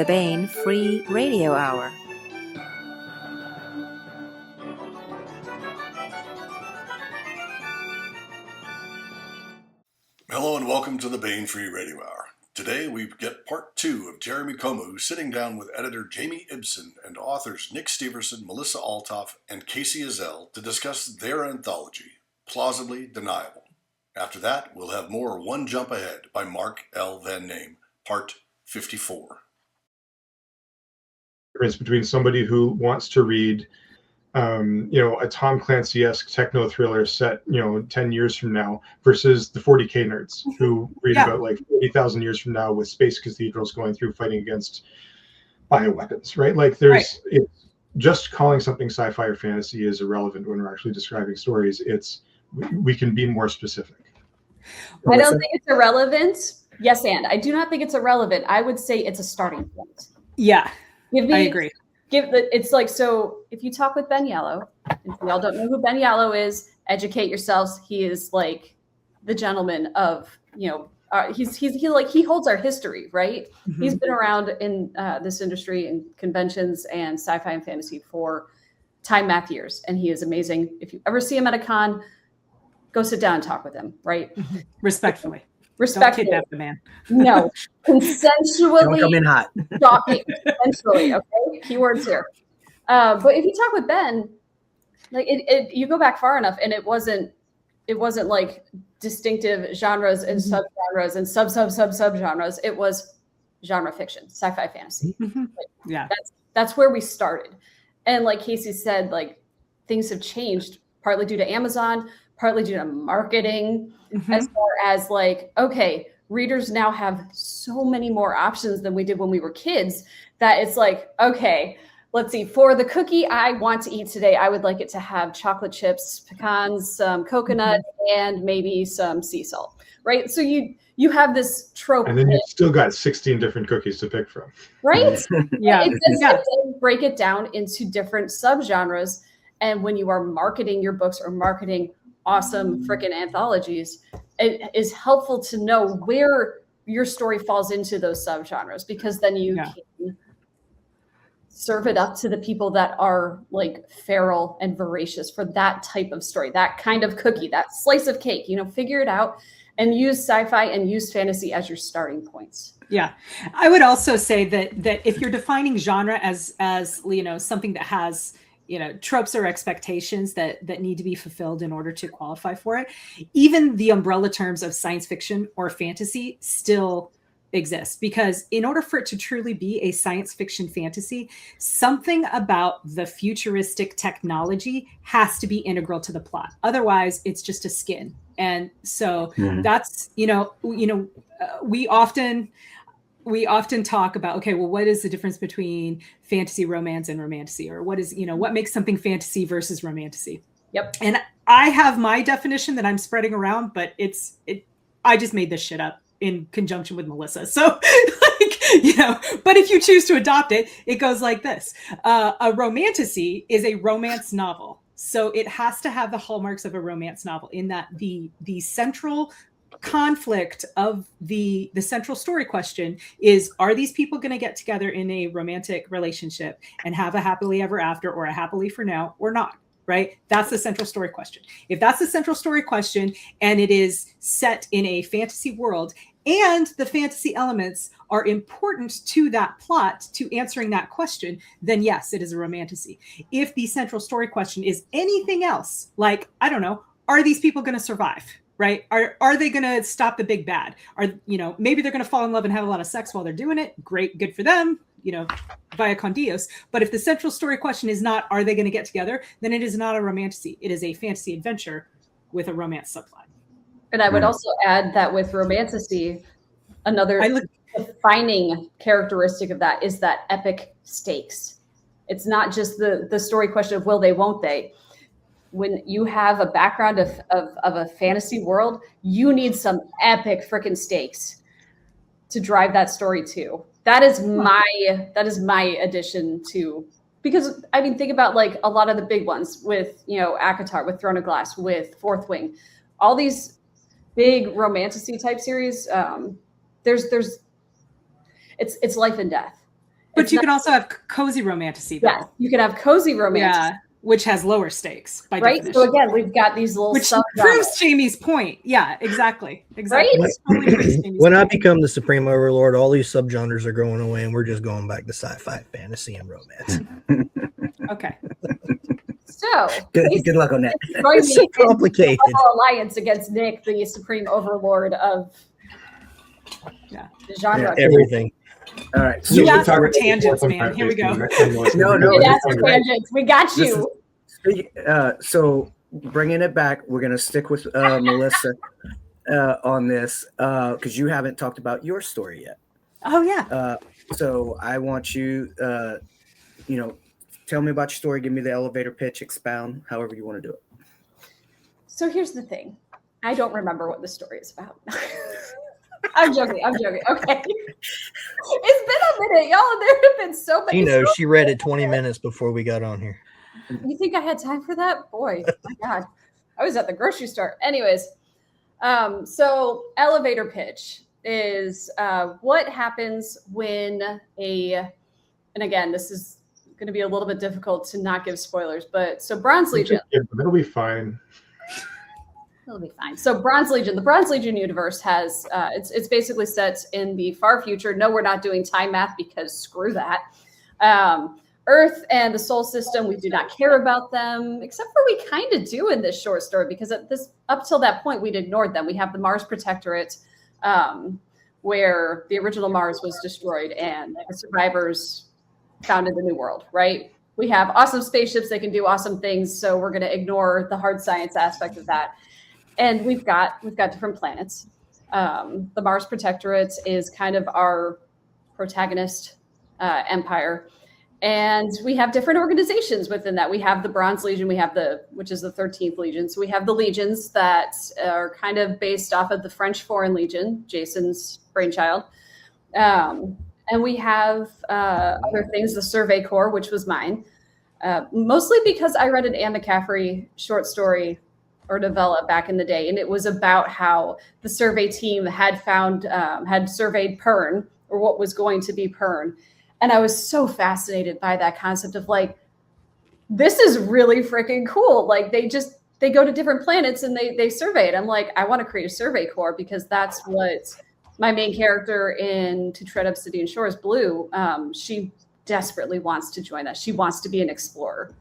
the Baen Free Radio Hour. Hello and welcome to the Baen Free Radio Hour. Today we get part 2 of Jeremy Comeaux sitting down with editor Jamie Ibson and authors Nick Steverson, Melissa Olthoff, and Kacey Ezell to discuss their anthology, Plausibly Deniable. After that, we'll have more One Jump Ahead by Mark L. Van Name, part 54. Difference between somebody who wants to read a Tom Clancy-esque techno thriller set, 10 years from now versus the 40K nerds who read about like 40,000 years from now with space cathedrals going through fighting against bioweapons, right? Like it's just calling something sci-fi or fantasy is irrelevant when we're actually describing stories. We can be more specific. I don't think it's irrelevant. Yes, and I do not think it's irrelevant. I would say it's a starting point. Yeah, I agree. It's like, so if you talk with Ben Yellow, if we all don't know who Ben Yellow is, educate yourselves. He is like the gentleman of, he holds our history, right? Mm-hmm. He's been around in this industry and conventions and sci-fi and fantasy for time math years. And he is amazing. If you ever see him at a con, go sit down and talk with him, right? Mm-hmm. Respectfully. Don't kidnap the man. No, consensually. Don't come in hot. Talking consensually, okay? Keywords here. But if you talk with Ben, like you go back far enough, and it wasn't like distinctive genres and subgenres and subgenres. It was genre fiction, sci-fi, fantasy. Mm-hmm. That's where we started. And like Kacey said, like things have changed partly due to Amazon, partly due to marketing, as far as like, okay, readers now have so many more options than we did when we were kids that it's like, okay, let's see, for the cookie I want to eat today, I would like it to have chocolate chips, pecans, some coconut, and maybe some sea salt, right? So you have this trope. And then you've still got 16 different cookies to pick from. Right? Yeah. It does break it down into different subgenres. And when you are marketing your books or marketing awesome freaking anthologies, it is helpful to know where your story falls into those subgenres, because then you can serve it up to the people that are like feral and voracious for that type of story, that kind of cookie, that slice of cake, figure it out and use sci-fi and use fantasy as your starting points. Yeah. I would also say that if you're defining genre as something that has tropes or expectations that need to be fulfilled in order to qualify for it, even the umbrella terms of science fiction or fantasy still exist, because in order for it to truly be a science fiction fantasy, something about the futuristic technology has to be integral to the plot. Otherwise, it's just a skin. And so that's, we often talk about, okay, well, what is the difference between fantasy, romance, and romantasy? Or what is, what makes something fantasy versus romantasy? Yep. And I have my definition that I'm spreading around, but I just made this shit up in conjunction with Melissa. So, but if you choose to adopt it, it goes like this. A romantasy is a romance novel. So it has to have the hallmarks of a romance novel in that the central conflict of the central story question is, are these people going to get together in a romantic relationship and have a happily ever after or a happily for now or not, right? That's the central story question. If that's the central story question and it is set in a fantasy world and the fantasy elements are important to that plot, to answering that question, then yes, it is a romantasy. If the central story question is anything else, like, I don't know, are these people going to survive? Right? Are they going to stop the big bad? Maybe they're going to fall in love and have a lot of sex while they're doing it. Great, good for them, via con Dios. But if the central story question is not, are they going to get together? Then it is not a romantasy. It is a fantasy adventure with a romance subplot. And I would also add that with romantasy, another defining characteristic of that is that epic stakes. It's not just the story question of will they, won't they. When you have a background of a fantasy world, you need some epic freaking stakes to drive that story too. That is my addition to, because I mean, think about like a lot of the big ones with, ACOTAR, with Throne of Glass, with Fourth Wing, all these big romantasy type series. It's life and death. But you can also have cozy romantasy. Yeah, you can have cozy romance. Yeah, which has lower stakes by right. definition. So again, we've got these little which sub proves Jamie's point. Yeah, exactly. Right? When I become the supreme overlord, all these subgenres are going away, and we're just going back to sci-fi, fantasy, and romance. Okay. So good luck on that. It's so complicated. Alliance against Nick, the supreme overlord of the genre. Everything. All right. So you asked for tangents, man. Here we go. No. Ask for tangents. We got you. So bringing it back, we're going to stick with Melissa on this because you haven't talked about your story yet. Oh, yeah. So I want you, tell me about your story. Give me the elevator pitch, expound, however you want to do it. So here's the thing. I don't remember what the story is about. I'm joking. Okay. It's been a minute, y'all. There have been so many. She read it 20 minutes before we got on here. You think I had time for that? Boy, my God. I was at the grocery store. Anyways, so elevator pitch is what happens when and again, this is going to be a little bit difficult to not give spoilers, but so Bronze Legion. It'll be fine. It'll be fine. So Bronze Legion, the Bronze Legion universe has, it's basically set in the far future. No, we're not doing time math because screw that. Earth and the Sol system, we do not care about them, except for we kind of do in this short story because up till that point, we'd ignored them. We have the Mars Protectorate, where the original Mars was destroyed and the survivors founded the new world, right? We have awesome spaceships that can do awesome things, so we're going to ignore the hard science aspect of that. And we've got different planets. The Mars Protectorate is kind of our protagonist empire. And we have different organizations within that. We have the Bronze Legion, which is the 13th Legion. So we have the legions that are kind of based off of the French Foreign Legion, Jason's brainchild. And we have other things, the Survey Corps, which was mine, mostly because I read an Anne McCaffrey short story or novella back in the day. And it was about how the survey team had surveyed Pern, or what was going to be Pern. And I was so fascinated by that concept of like, this is really freaking cool. Like they go to different planets and they survey it. I'm like, I want to create a survey corps because that's what my main character in To Tread Obsidian Shores, Blue, she desperately wants to join that. She wants to be an explorer.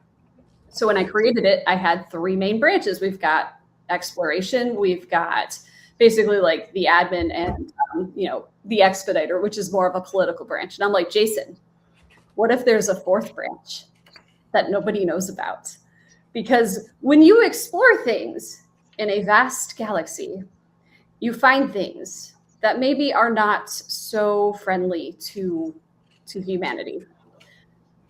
So when I created it, I had 3 main branches. We've got exploration, we've got basically like the admin and, the expediter, which is more of a political branch. And I'm like, Jason, what if there's a 4th branch that nobody knows about? Because when you explore things in a vast galaxy, you find things that maybe are not so friendly to humanity.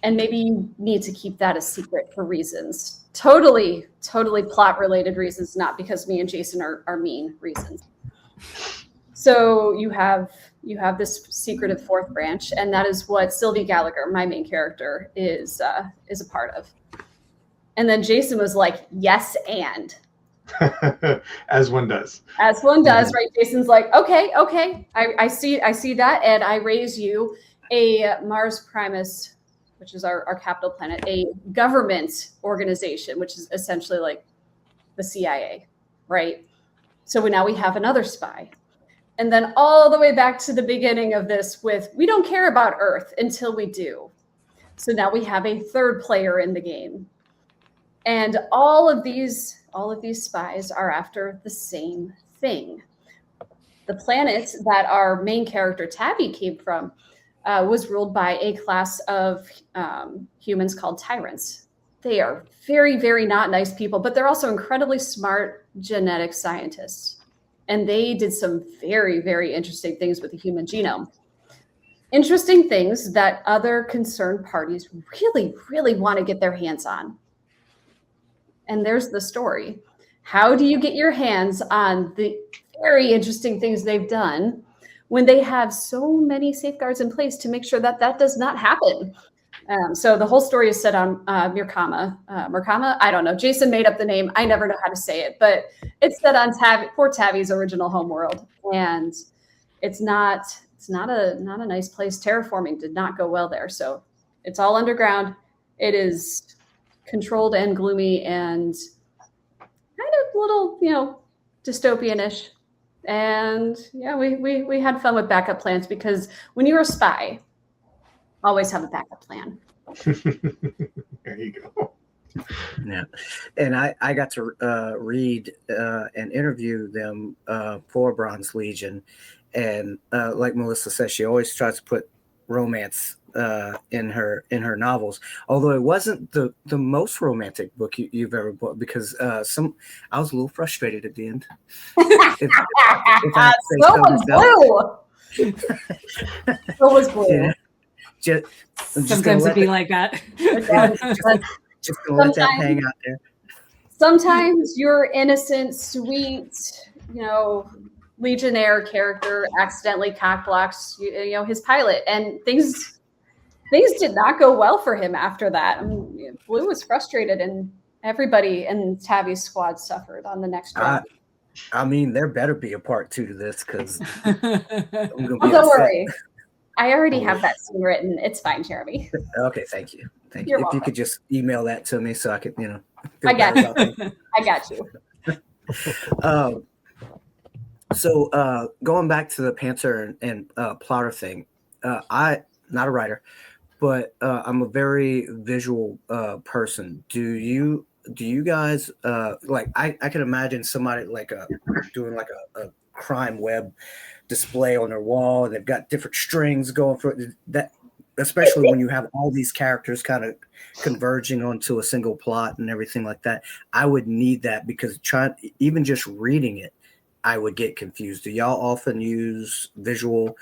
And maybe you need to keep that a secret for reasons. Totally plot related reasons, not because me and Jason are mean reasons. So you have this secretive 4th branch, and that is what Sylvie Gallagher, my main character, is a part of. And then Jason was like, yes, and. As one does. As one does, right? Jason's like, okay, I see that, and I raise you a Mars Primus, which is our capital planet, a government organization, which is essentially like the CIA, right? So now we have another spy. And then all the way back to the beginning of this with, we don't care about Earth until we do. So now we have a 3rd player in the game. And all of these spies are after the same thing. The planet that our main character Tabby came from was ruled by a class of humans called tyrants. They are very, very not nice people, but they're also incredibly smart genetic scientists. And they did some very, very interesting things with the human genome. Interesting things that other concerned parties really, really want to get their hands on. And there's the story. How do you get your hands on the very interesting things they've done when they have so many safeguards in place to make sure that does not happen? So the whole story is set on Mirkama. I don't know. Jason made up the name. I never know how to say it, but it's set on poor Tabby's original homeworld. And it's not it's not a nice place. Terraforming did not go well there. So it's all underground. It is controlled and gloomy and kind of little, dystopian-ish. And yeah, we had fun with backup plans, because when you're a spy, always have a backup plan. There you go. Yeah, and I got to read and interview them for Bronze Legion, and like Melissa says, she always tries to put romance in her novels. Although it wasn't the most romantic book you've ever bought, because I was a little frustrated at the end. if I say so was blue. So was blue. Yeah. Sometimes it'd be like that. Just gonna let that hang out there. Sometimes your innocent, sweet, Legionnaire character accidentally cockblocks, his pilot, and things did not go well for him after that. Blue was frustrated, and everybody in Tavi's squad suffered on the next run. There better be a part 2 to this, because don't worry. I already have that scene written. It's fine, Jeremy. Okay, thank you. Thank you. You're If welcome. you could just email that to me so I could, I got you. I got you. So going back to the Panther and plotter thing, I not a writer, but I'm a very visual person. Do you guys like? I can imagine somebody doing like a crime web display on their wall, and they've got different strings going for that. Especially when you have all these characters kind of converging onto a single plot and everything like that. I would need that, because even just reading it, I would get confused. Do y'all often use visual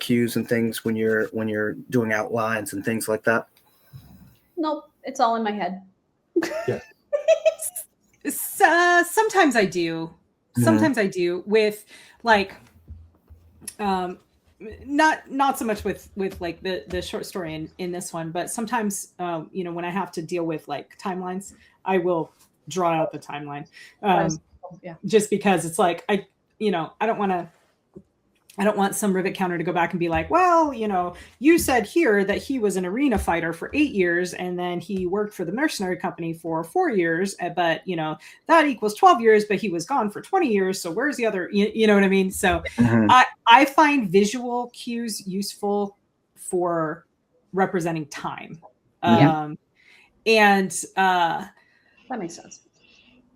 cues and things when you're doing outlines and things like that? Nope, it's all in my head. Yeah. Sometimes I do. Sometimes I do with like, not so much with like the short story in this one, but sometimes when I have to deal with like timelines, I will draw out the timeline. Just because it's like I don't want some rivet counter to go back and be like, well, you said here that he was an arena fighter for 8 years, and then he worked for the mercenary company for 4 years, but that equals 12 years, but he was gone for 20 years. So where's the other, you know what I mean? So I find visual cues useful for representing time. And that makes sense.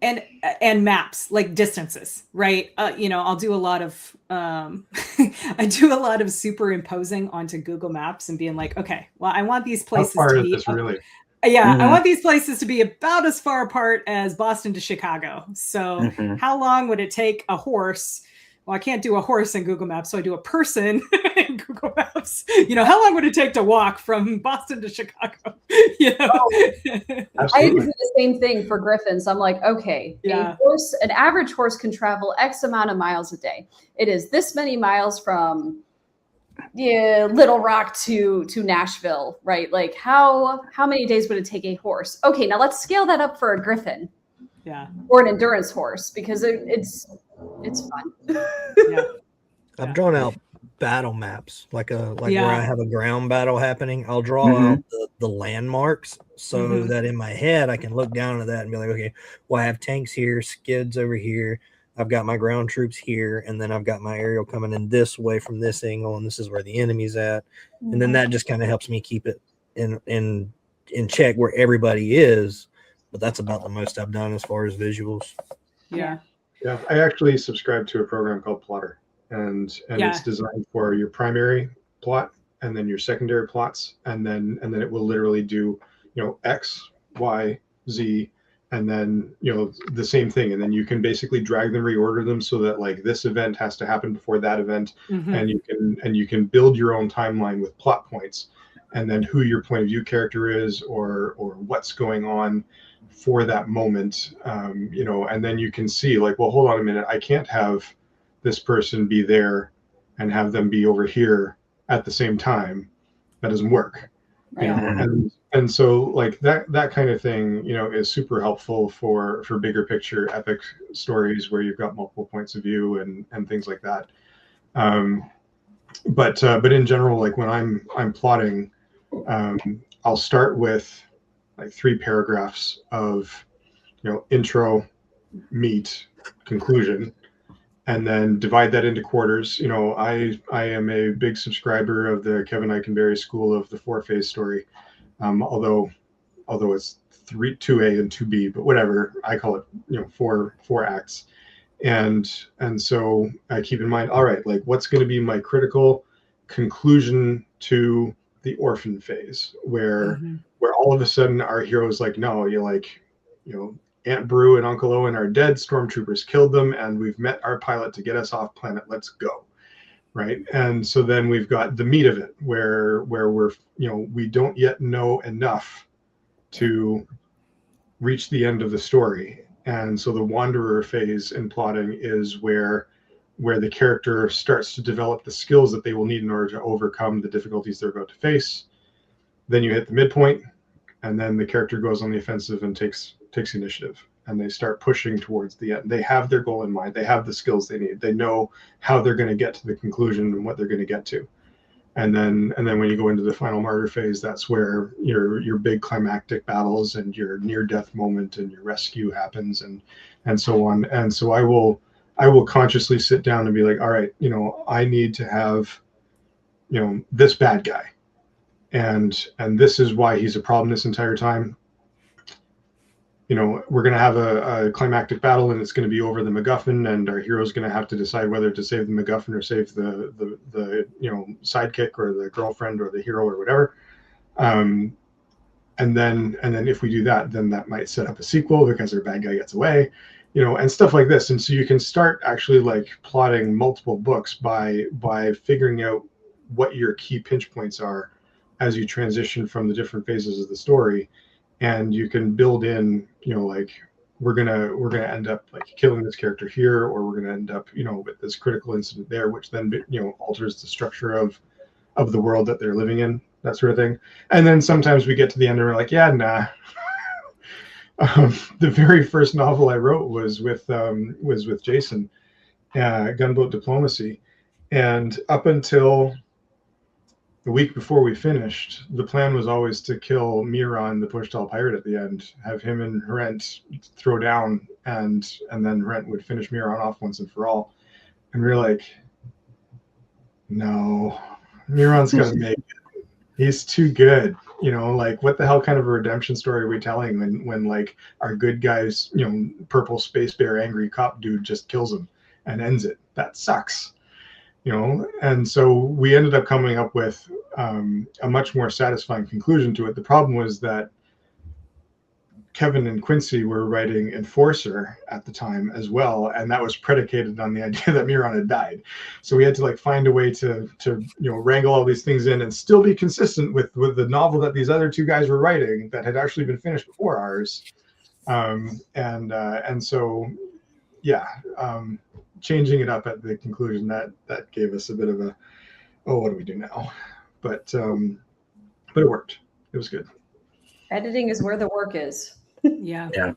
And maps, like distances, right? I'll do a lot of I do a lot of superimposing onto Google Maps and being like, okay, well, I want these places to be really? I want these places to be about as far apart as Boston to Chicago. So how long would it take a horse? Well, I can't do a horse in Google Maps, so I do a person in Google Maps. How long would it take to walk from Boston to Chicago? I do the same thing for griffins. I'm like, okay, an average horse can travel X amount of miles a day. It is this many miles from Little Rock to Nashville, right? Like how many days would it take a horse? Okay, now let's scale that up for a griffin. Yeah. Or an endurance horse, because it's fun. I've drawn out battle maps, like where I have a ground battle happening. I'll draw out the landmarks so that in my head I can look down at that and be like, okay, well, I have tanks here, skids over here, I've got my ground troops here, and then I've got my aerial coming in this way from this angle, and this is where the enemy's at. And then that just kind of helps me keep it in check where everybody is. But that's about the most I've done as far as visuals. Yeah, I actually subscribe to a program called Plotter, and it's designed for your primary plot and then your secondary plots, and then it will literally do X, Y, Z, and then the same thing, and then you can basically drag them, reorder them so that like this event has to happen before that event, and you can build your own timeline with plot points, and then who your point of view character is, or what's going on for that moment, and then you can see like, well, hold on a minute, I can't have this person be there and have them be over here at the same time. That doesn't work. And so like that kind of thing, is super helpful for bigger picture epic stories where you've got multiple points of view and things like that. but in general, like when I'm plotting, I'll start with like 3 paragraphs of, intro, meat, conclusion, and then divide that into quarters. I am a big subscriber of the Kevin Eikenberry school of the 4-phase story, although it's 2A and 2B, but whatever, I call it, 4 acts. And so I keep in mind, all right, like what's going to be my critical conclusion to the orphan phase, where all of a sudden our heroes like, no, you're like, Aunt Brew and Uncle Owen are dead, stormtroopers killed them, and we've met our pilot to get us off planet, let's go. Right. And so then we've got the meat of it, where we're, we don't yet know enough to reach the end of the story. And so the wanderer phase in plotting is where the character starts to develop the skills that they will need in order to overcome the difficulties they're about to face. Then you hit the midpoint, and then the character goes on the offensive and takes initiative, and they start pushing towards the end. They have their goal in mind. They have the skills they need. They know how they're going to get to the conclusion and what they're going to get to. And then when you go into the final martyr phase, that's where your big climactic battles and your near-death moment and your rescue happens, and so on. And so I will consciously sit down and be like, all right, I need to have, this bad guy, and this is why he's a problem this entire time. We're going to have a climactic battle, and it's going to be over the MacGuffin, and our hero's going to have to decide whether to save the MacGuffin or save the sidekick or the girlfriend or the hero or whatever. And then if we do that, then that might set up a sequel because our bad guy gets away, and stuff like this. And so you can start actually like plotting multiple books by figuring out what your key pinch points are as you transition from the different phases of the story. And you can build in, like we're gonna end up like killing this character here, or we're gonna end up, with this critical incident there, which then alters the structure of the world that they're living in, that sort of thing. And then sometimes we get to the end and we're like, yeah, nah. The very first novel I wrote was with Jason, Gunboat Diplomacy, and up until the week before we finished, the plan was always to kill Miron, the Pushtal pirate, at the end, have him and Hrent throw down, and then Hrent would finish Miron off once and for all. And we were like, no, Miron's got to make it. He's too good. Like what the hell kind of a redemption story are we telling when like our good guys, purple space bear angry cop dude just kills him and ends it? That sucks. And so we ended up coming up with a much more satisfying conclusion to it. The problem was that Kevin and Quincy were writing Enforcer at the time as well, and that was predicated on the idea that Miron had died. So we had to like find a way to wrangle all these things in and still be consistent with the novel that these other 2 guys were writing that had actually been finished before ours. And so yeah. Changing it up at the conclusion that gave us a bit of a, oh, what do we do now? But it worked. It was good. Editing is where the work is. Yeah.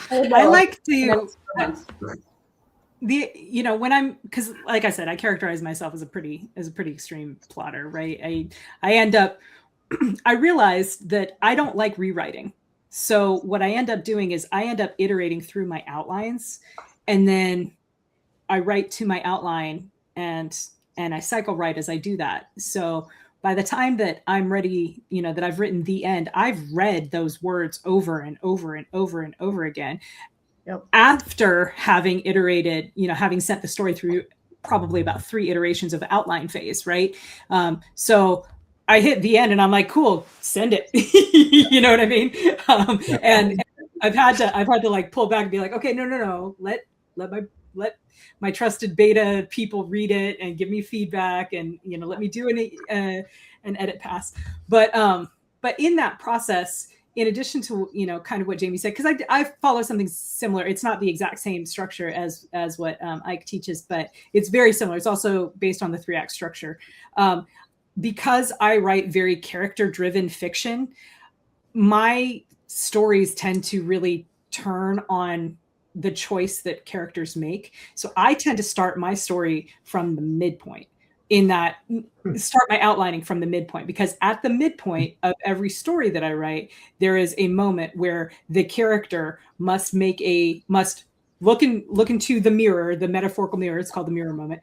I like to when I'm, because like I said, I characterize myself as a pretty extreme plotter, right? I end up I realized that I don't like rewriting. So what I end up doing is I end up iterating through my outlines, and then I write to my outline and I cycle write as I do that. So by the time that I'm ready, that I've written the end, I've read those words over and over and over and over again. Yep. After having iterated, having sent the story through probably about 3 iterations of the outline phase, right? So I hit the end and I'm like, cool, send it. You know what I mean? And I've had to like pull back and be like, okay, no, let my trusted beta people read it and give me feedback, and let me do an edit pass. But in that process, in addition to kind of what Jamie said, because I follow something similar. It's not the exact same structure as what Ike teaches, but it's very similar. It's also based on the 3-act structure. Because I write very character-driven fiction, my stories tend to really turn on the choice that characters make. So I tend to start my story from the midpoint, in that start my outlining from the midpoint, because at the midpoint of every story that I write, there is a moment where the character must look into the mirror, the metaphorical mirror, it's called the mirror moment,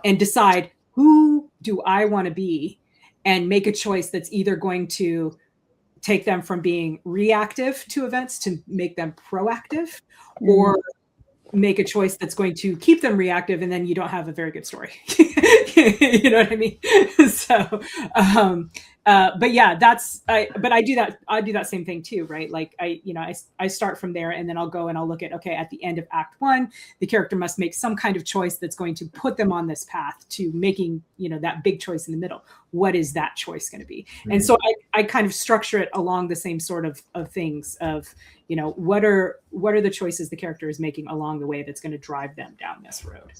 and decide, who do I want to be, and make a choice that's either going to take them from being reactive to events to make them proactive, or make a choice that's going to keep them reactive, and then you don't have a very good story. You know what I mean? So, but yeah, but I do that same thing too, right? Like I start from there, and then I'll go and I'll look at, okay, at the end of Act 1, the character must make some kind of choice that's going to put them on this path to making, that big choice in the middle. What is that choice going to be? Mm-hmm. And so I kind of structure it along the same sort of things of, what are the choices the character is making along the way that's going to drive them down this road.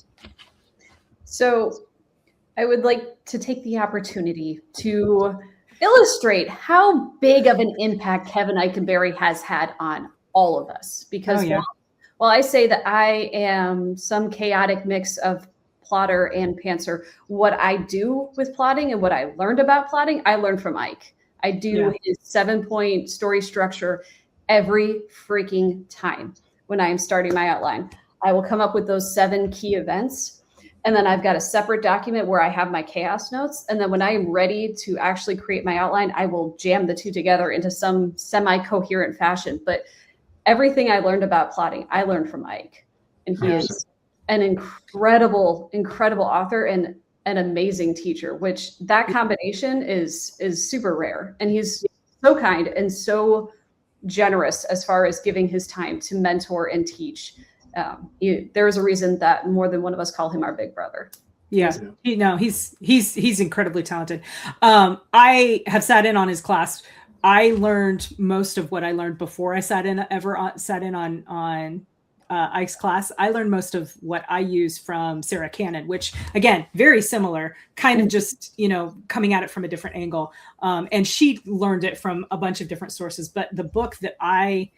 So I would like to take the opportunity to illustrate how big of an impact Kevin Eikenberry has had on all of us. Because while I say that I am some chaotic mix of plotter and pantser, what I do with plotting and what I learned about plotting, I learned from Ike. I do his 7-point story structure every freaking time when I am starting my outline. I will come up with those 7 key events. And then I've got a separate document where I have my chaos notes. And then when I am ready to actually create my outline, I will jam the two together into some semi-coherent fashion. But everything I learned about plotting, I learned from Ike. And he is an incredible, incredible author and an amazing teacher, which that combination is super rare. And he's so kind and so generous as far as giving his time to mentor and teach. There's a reason that more than one of us call him our big brother. He's incredibly talented. I have sat in on his class. I learned most of what I learned before I sat in on Ike's class. I learned most of what I use from Sarah Cannon, which again, very similar, kind of just, coming at it from a different angle. And she learned it from a bunch of different sources, but the book that I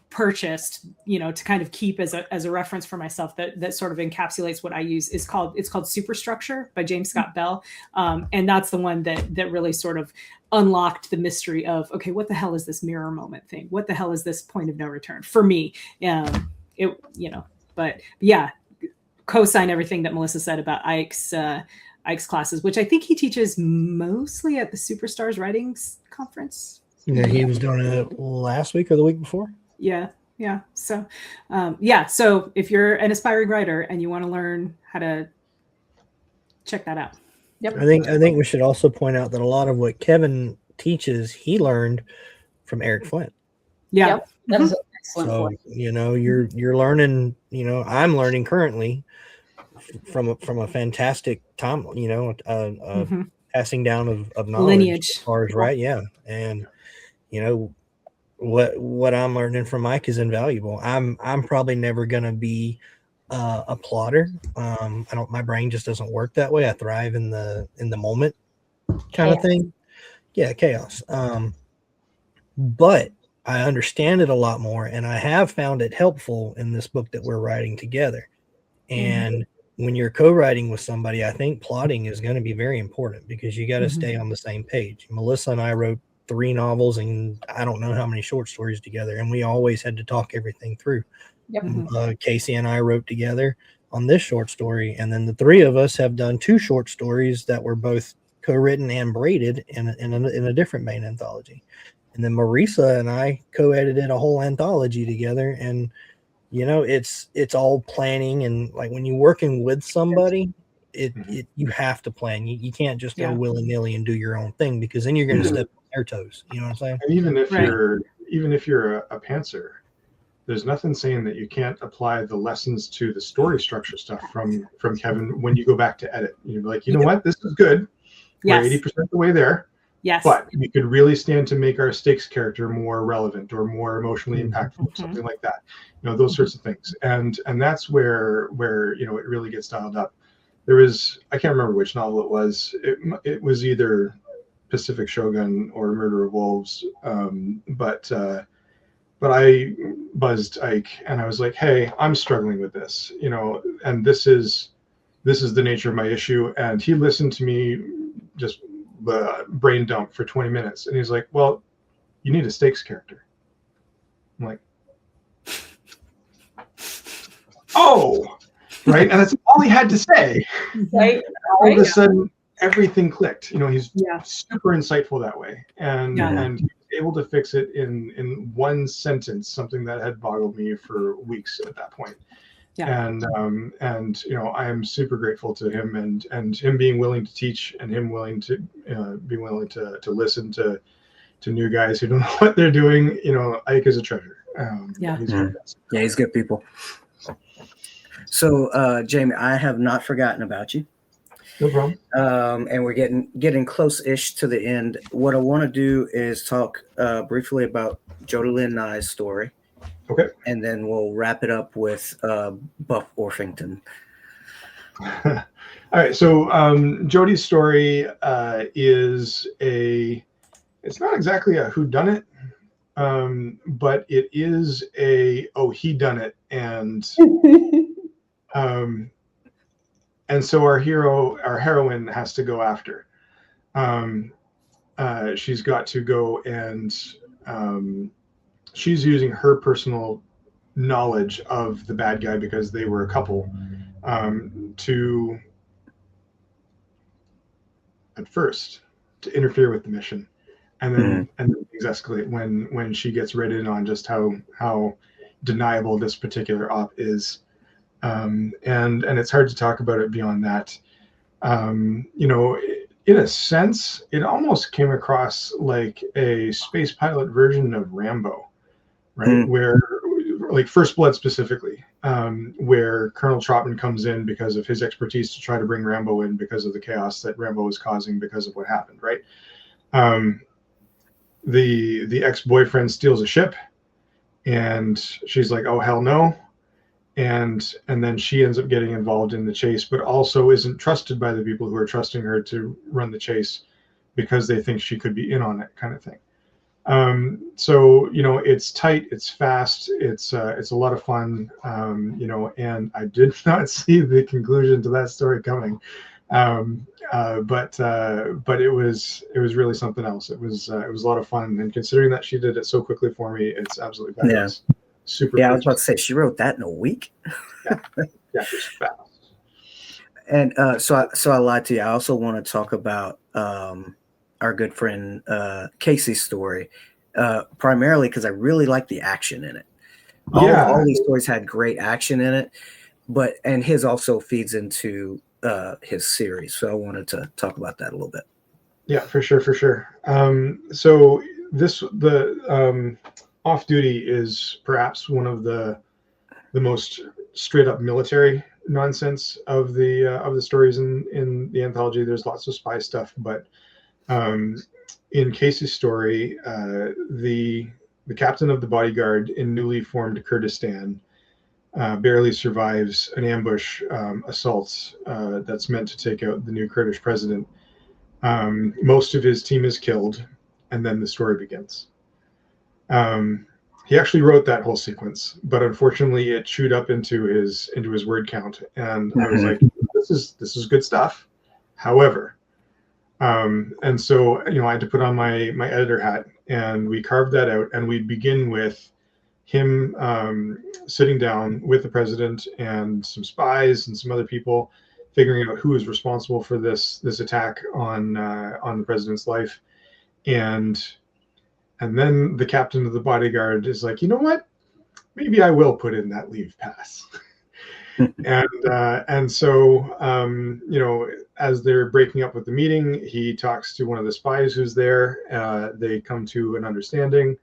purchased, to kind of keep as a reference for myself that sort of encapsulates what I use it's called Superstructure by James Scott Bell. And that's the one that really sort of unlocked the mystery of, okay, what the hell is this mirror moment thing? What the hell is this point of no return for me? But yeah, co-sign everything that Melissa said about Ike's classes, which I think he teaches mostly at the Superstars Writings Conference. Yeah, he was doing it last week or the week before. Yeah. So, so if you're an aspiring writer and you want to learn how to check that out. Yep. I think we should also point out that a lot of what Kevin teaches, he learned from Eric Flint. Yeah. Yep. That is an excellent point. You're learning, I'm learning currently from a fantastic time, passing down of knowledge lineage as far as, right. Yeah. And, what I'm learning from Mike is invaluable. I'm probably never going to be a plotter. My brain just doesn't work that way. I thrive in the moment kind of thing. Yeah. Chaos. But I understand it a lot more, and I have found it helpful in this book that we're writing together. And when you're co-writing with somebody, I think plotting is going to be very important because you got to stay on the same page. Melissa and I wrote 3 novels and I don't know how many short stories together, and we always had to talk everything through. Yep. Kacey and I wrote together on this short story, and then the 3 of us have done 2 short stories that were both co-written and braided in a different main anthology. And then Marisa and I co-edited a whole anthology together, and it's all planning, and like when you're working with somebody, you have to plan. You can't just go willy-nilly and do your own thing, because then you're going to step on their toes. You know what I'm saying? And even if you're a pantser, there's nothing saying that you can't apply the lessons to the story structure stuff from Kevin when you go back to edit. You're like, what, this is good. We're 80% the way there. Yes. But we could really stand to make our stakes character more relevant or more emotionally impactful, something like that. Those sorts of things. And that's where it really gets dialed up. There was, I can't remember which novel it was. It was either Pacific Shogun or Murder of Wolves. But but I buzzed Ike and I was like, hey, I'm struggling with this, you know, and this is the nature of my issue. And he listened to me just brain dump for 20 minutes. And he's like, well, you need a stakes character. I'm like, oh, right. And that's all he had to say. Right. All of a sudden, everything clicked. You know, he's super insightful that way. And he was able to fix it in one sentence, something that had boggled me for weeks at that point. Yeah. And you know, I am super grateful to him and him being willing to teach and him willing to be willing to listen to new guys who don't know what they're doing. You know, Ike is a treasure. He's good people. So Jamie, I have not forgotten about you. No problem. And we're getting close-ish to the end. What I want to do is talk briefly about Jody Lynn Nye's story. Okay. And then we'll wrap it up with Buff Orpington. All right. So Jody's story is it's not exactly a whodunit, but it is a he done it, and so our heroine has to go after. She's got to go and she's using her personal knowledge of the bad guy because they were a couple to interfere with the mission. And then things escalate when she gets read in on just how deniable this particular op is, and it's hard to talk about it beyond that. You know, in a sense, it almost came across like a space pilot version of Rambo, right? Where, like First Blood specifically, where Colonel Trotman comes in because of his expertise to try to bring Rambo in because of the chaos that Rambo was causing because of what happened, right? The ex-boyfriend steals a ship and she's like, oh hell no, and then she ends up getting involved in the chase, but also isn't trusted by the people who are trusting her to run the chase because they think she could be in on it, kind of thing. So you know, it's tight, it's fast, it's a lot of fun, you know, and I did not see the conclusion to that story coming. But it was really something else. It was a lot of fun, and considering that she did it so quickly for me, it's absolutely fabulous. Yeah. Super. Yeah, I was about to say she wrote that in a week. Yeah, it's fast. And so I lied to you. I also want to talk about our good friend Kacey's story, primarily because I really like the action in it. All these stories had great action in it, and his also feeds into his series. So I wanted to talk about that a little bit. Yeah, for sure. So the Off Duty is perhaps one of the most straight up military nonsense of the stories in the anthology. There's lots of spy stuff, but in Kacey's story, the captain of the bodyguard in newly formed Kurdistan barely survives an ambush assault that's meant to take out the new Kurdish president. Most of his team is killed, and then the story begins. He actually wrote that whole sequence, but unfortunately it chewed up into his word count, and I was like, this is good stuff. However, and so, you know, I had to put on my editor hat, and we carved that out, and we begin with him sitting down with the president and some spies and some other people, figuring out who is responsible for this attack on the president's life, and then the captain of the bodyguard is like, you know what, maybe I will put in that leave pass. And so you know, as they're breaking up with the meeting, he talks to one of the spies who's there. They come to an understanding,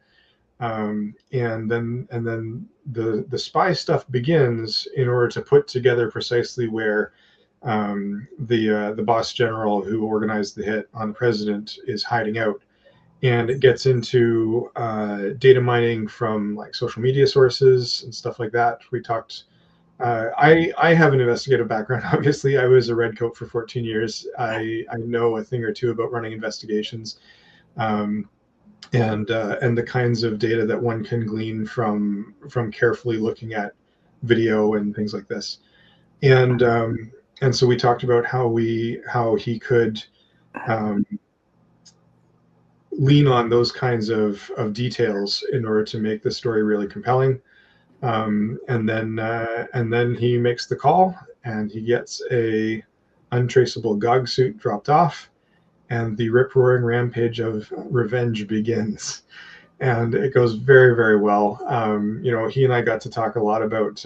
and then the spy stuff begins in order to put together precisely where the boss general who organized the hit on the president is hiding out. And it gets into data mining from like social media sources and stuff like that. We talked. I have an investigative background. Obviously, I was a redcoat for 14 years. I know a thing or two about running investigations. the kinds of data that one can glean from carefully looking at video and things like this. And so we talked about how he could lean on those kinds of details in order to make the story really compelling. And then he makes the call, and he gets a untraceable GOG suit dropped off, and the rip-roaring rampage of revenge begins. And it goes very, very well. He and I got to talk a lot about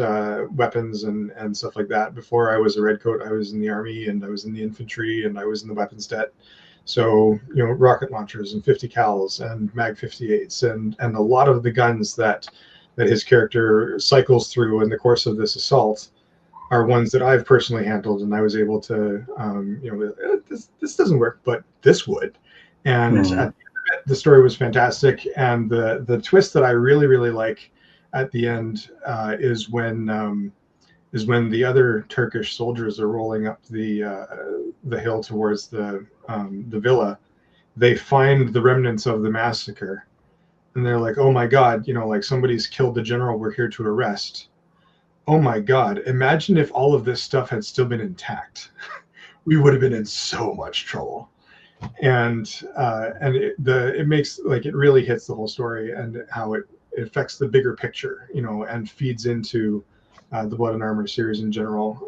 weapons and stuff like that. Before I was a redcoat, I was in the Army, and I was in the infantry, and I was in the weapons det. So, rocket launchers and 50 cals and Mag 58s and a lot of the guns that his character cycles through in the course of this assault are ones that I've personally handled, and I was able to, this doesn't work, but this would. And at the end of it, the story was fantastic, and the twist that I really, really like at the end is when the other Turkish soldiers are rolling up the hill towards the villa. They find the remnants of the massacre, and they're like, "Oh my God! Like somebody's killed the general we're here to arrest." Oh my God! Imagine if all of this stuff had still been intact. We would have been in so much trouble. And it makes, like, it really hits the whole story and how it affects the bigger picture, and feeds into the Blood and Armor series in general.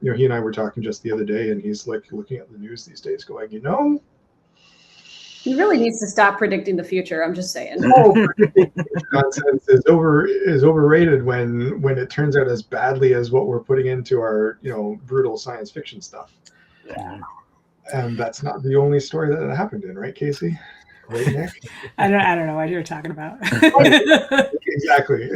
He and I were talking just the other day, and he's like looking at the news these days going, he really needs to stop predicting the future. I'm just saying. Nonsense is overrated when it turns out as badly as what we're putting into our brutal science fiction stuff. Yeah. And that's not the only story that happened in, right, Kacey? Right, Nick? I don't know what you're talking about. Exactly.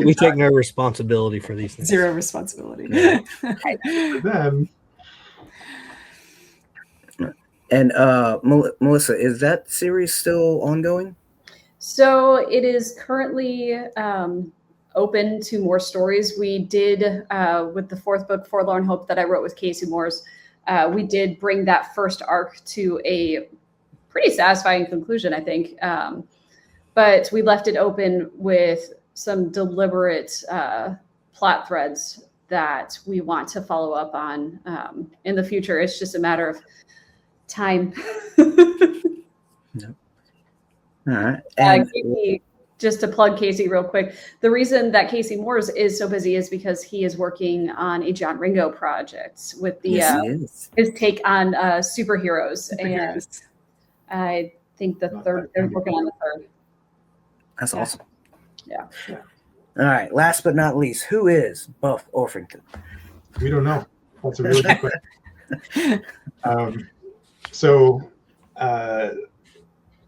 We take no responsibility for these things. Zero responsibility. Yeah. For them. And Melissa, is that series still ongoing? So it is currently open to more stories. We did, with the fourth book, Forlorn Hope, that I wrote with Kacey Moores, we did bring that first arc to a pretty satisfying conclusion, I think. But we left it open with some deliberate plot threads that we want to follow up on in the future. It's just a matter of time. Yep. All right. And Kacey, just to plug Kacey real quick, the reason that Kacey Moores is so busy is because he is working on a John Ringo project with his take on superheroes. And I think they're working on the third. That's awesome. Yeah. All right. Last but not least, who is Buff Orpington? We don't know. That's a really good question. So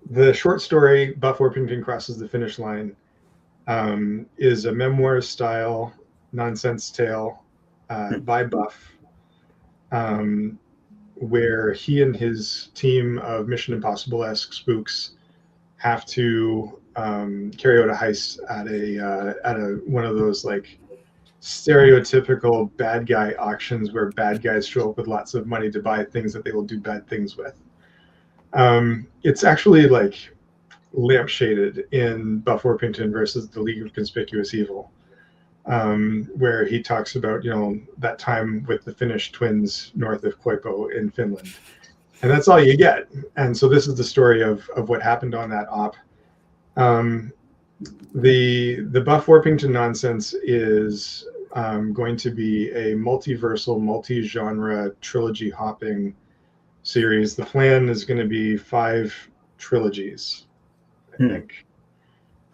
the short story Buff Orpington Crosses the Finish Line is a memoir-style nonsense tale by Buff, where he and his team of Mission Impossible-esque spooks have to carry out a heist at one of those like stereotypical bad guy auctions where bad guys show up with lots of money to buy things that they will do bad things with. It's actually like lampshaded in Buff Orpington versus the League of Conspicuous Evil, where he talks about that time with the Finnish twins north of Koipo in Finland, and that's all you get. And so this is the story of what happened on that op. The Buff Orpington nonsense is going to be a multiversal, multi-genre trilogy hopping series. The plan is going to be 5 trilogies, I think.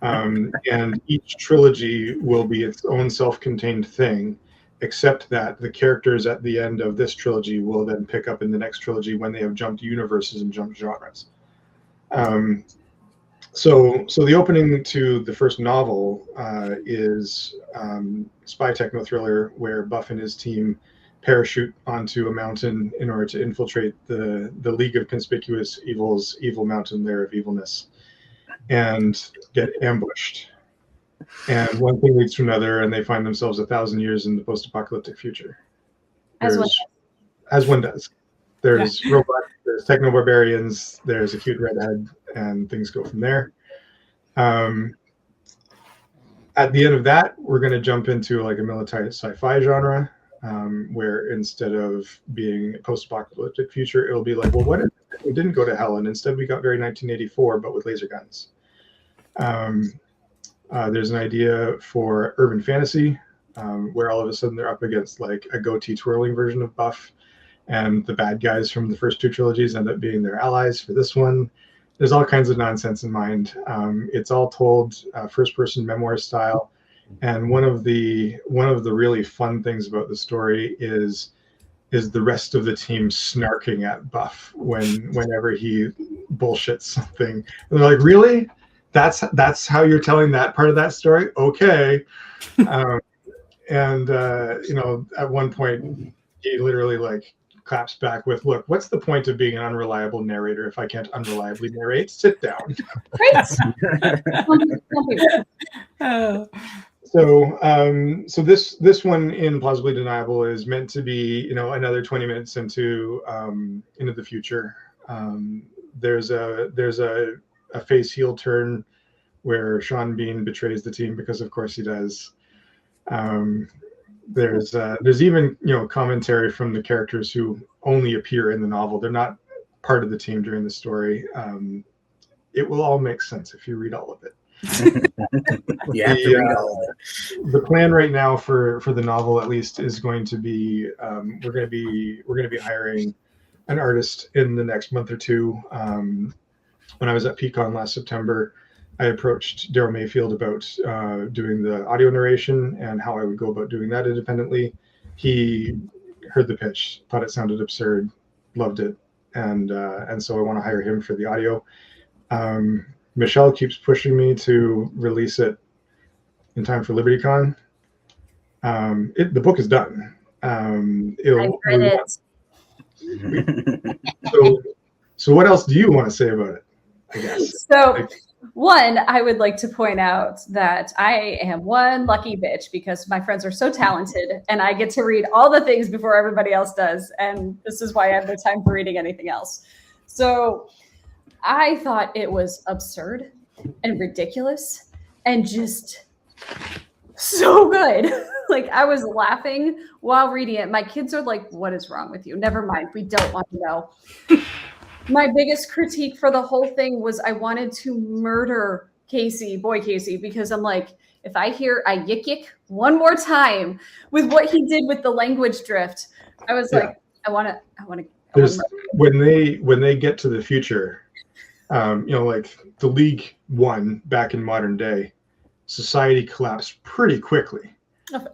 And each trilogy will be its own self-contained thing, except that the characters at the end of this trilogy will then pick up in the next trilogy when they have jumped universes and jumped genres. So the opening to the first novel is spy techno thriller where Buff and his team parachute onto a mountain in order to infiltrate the League of Conspicuous Evil's evil mountain lair of evilness and get ambushed. And one thing leads to another, and they find themselves 1,000 years in the post-apocalyptic future. As one does. There's robots, there's techno barbarians, there's a cute redhead, and things go from there. At the end of that, we're going to jump into like a military sci-fi genre, where instead of being a post-apocalyptic future, it'll be like, well, what if we didn't go to hell and instead we got very 1984, but with laser guns? There's an idea for urban fantasy, where all of a sudden they're up against like a goatee twirling version of Buff, and the bad guys from the first two trilogies end up being their allies for this one. There's all kinds of nonsense in mind. It's all told first-person memoir style, and one of the really fun things about the story is the rest of the team snarking at Buff whenever he bullshits something. And they're like, "Really? That's how you're telling that part of that story? Okay." And at one point, he literally like claps back with, "Look, what's the point of being an unreliable narrator if I can't unreliably narrate? Sit down." Great. So this one in Plausibly Deniable is meant to be, another 20 minutes into the future. There's a face heel turn where Sean Bean betrays the team, because of course he does. There's even commentary from the characters who only appear in the novel. They're not part of the team during the story. It will all make sense if you read all of it. You have to read all of it. The plan right now for the novel, at least, is going to be we're going to be hiring an artist in the next month or two. When I was at PCon last September, I approached Daryl Mayfield about doing the audio narration and how I would go about doing that independently. He heard the pitch, thought it sounded absurd, loved it, and so I want to hire him for the audio. Michelle keeps pushing me to release it in time for LibertyCon. The book is done. I read it. So what else do you want to say about it, I guess? So, one, I would like to point out that I am one lucky bitch because my friends are so talented and I get to read all the things before everybody else does. And this is why I have no time for reading anything else. So I thought it was absurd and ridiculous and just so good. Like, I was laughing while reading it. My kids are like, "What is wrong with you? Never mind. We don't want to know." My biggest critique for the whole thing was I wanted to murder Kacey, because I'm like, if I hear a yik yik one more time with what he did with the language drift, I was like, I want to. When they get to the future, like the League won back in modern day, society collapsed pretty quickly.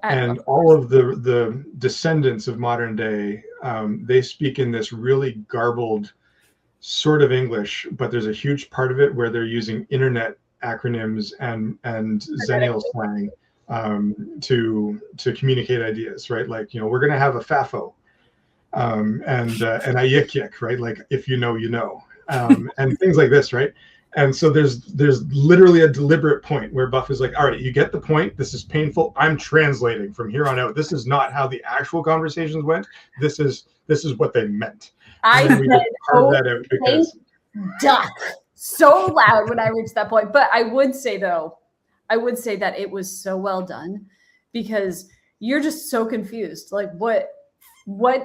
And all of the descendants of modern day, they speak in this really garbled sort of English, but there's a huge part of it where they're using internet acronyms and Xennial slang to communicate ideas, right? Like, we're going to have a FAFO and a yik yik, right? Like, if you know, and things like this, right? And so there's literally a deliberate point where Buff is like, all right, you get the point. This is painful. I'm translating from here on out. This is not how the actual conversations went. This is what they meant. I said, that out because duck so loud when I reached that point. But I would say that it was so well done because you're just so confused. Like, what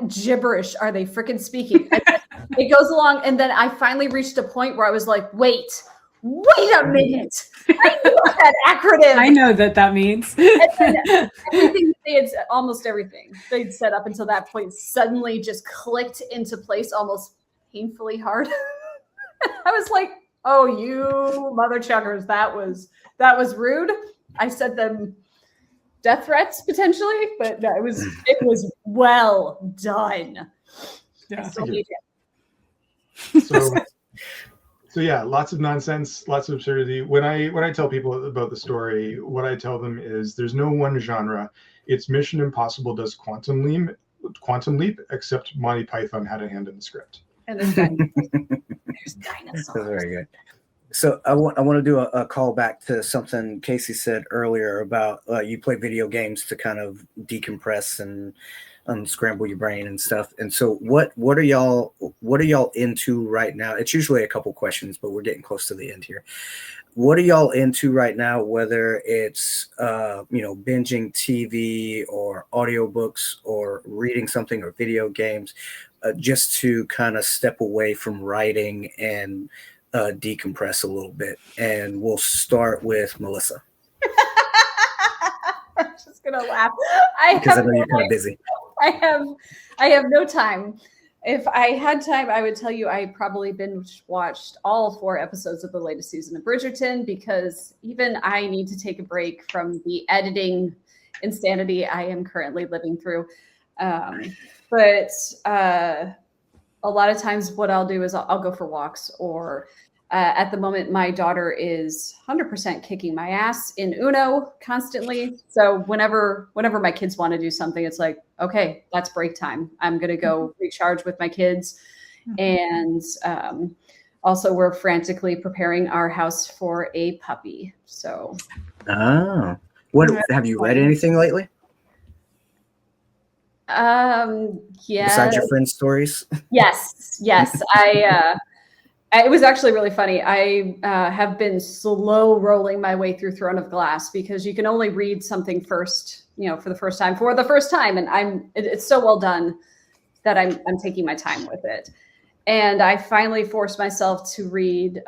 gibberish are they freaking speaking? It goes along, and then I finally reached a point where I was like, wait a minute. I knew that acronym. I know that means. And then almost everything they'd set up until that point suddenly just clicked into place almost painfully hard. I was like, oh, you mother chuggers, that was rude. I sent them death threats potentially, but no, it was well done. Yeah. So yeah, lots of nonsense, lots of absurdity. When I tell people about the story, what I tell them is there's no one genre. It's Mission Impossible does Quantum Leap, except Monty Python had a hand in the script. And there's dinosaurs. That's very good. So I want to do a call back to something Kacey said earlier about you play video games to kind of decompress and unscramble your brain and stuff. And so what are y'all into right now? It's usually a couple questions, but we're getting close to the end here. What are y'all into right now, whether it's binging TV or audiobooks or reading something or video games, just to kind of step away from writing and decompress a little bit? And we'll start with Melissa. I'm just gonna laugh because I know you're kind of busy. I have no time. If I had time, I would tell you I probably binge watched all 4 episodes of the latest season of Bridgerton, because even I need to take a break from the editing insanity I am currently living through. But a lot of times what I'll do is I'll go for walks, or at the moment, my daughter is 100% kicking my ass in Uno constantly. So whenever my kids want to do something, it's like, okay, that's break time. I'm going to go recharge with my kids. And also, we're frantically preparing our house for a puppy. So, what have you read anything lately? Yeah. Besides your friends' stories? Yes. It was actually really funny. I have been slow rolling my way through Throne of Glass, because you can only read something first, for the first time. And it's so well done that I'm taking my time with it. And I finally forced myself to read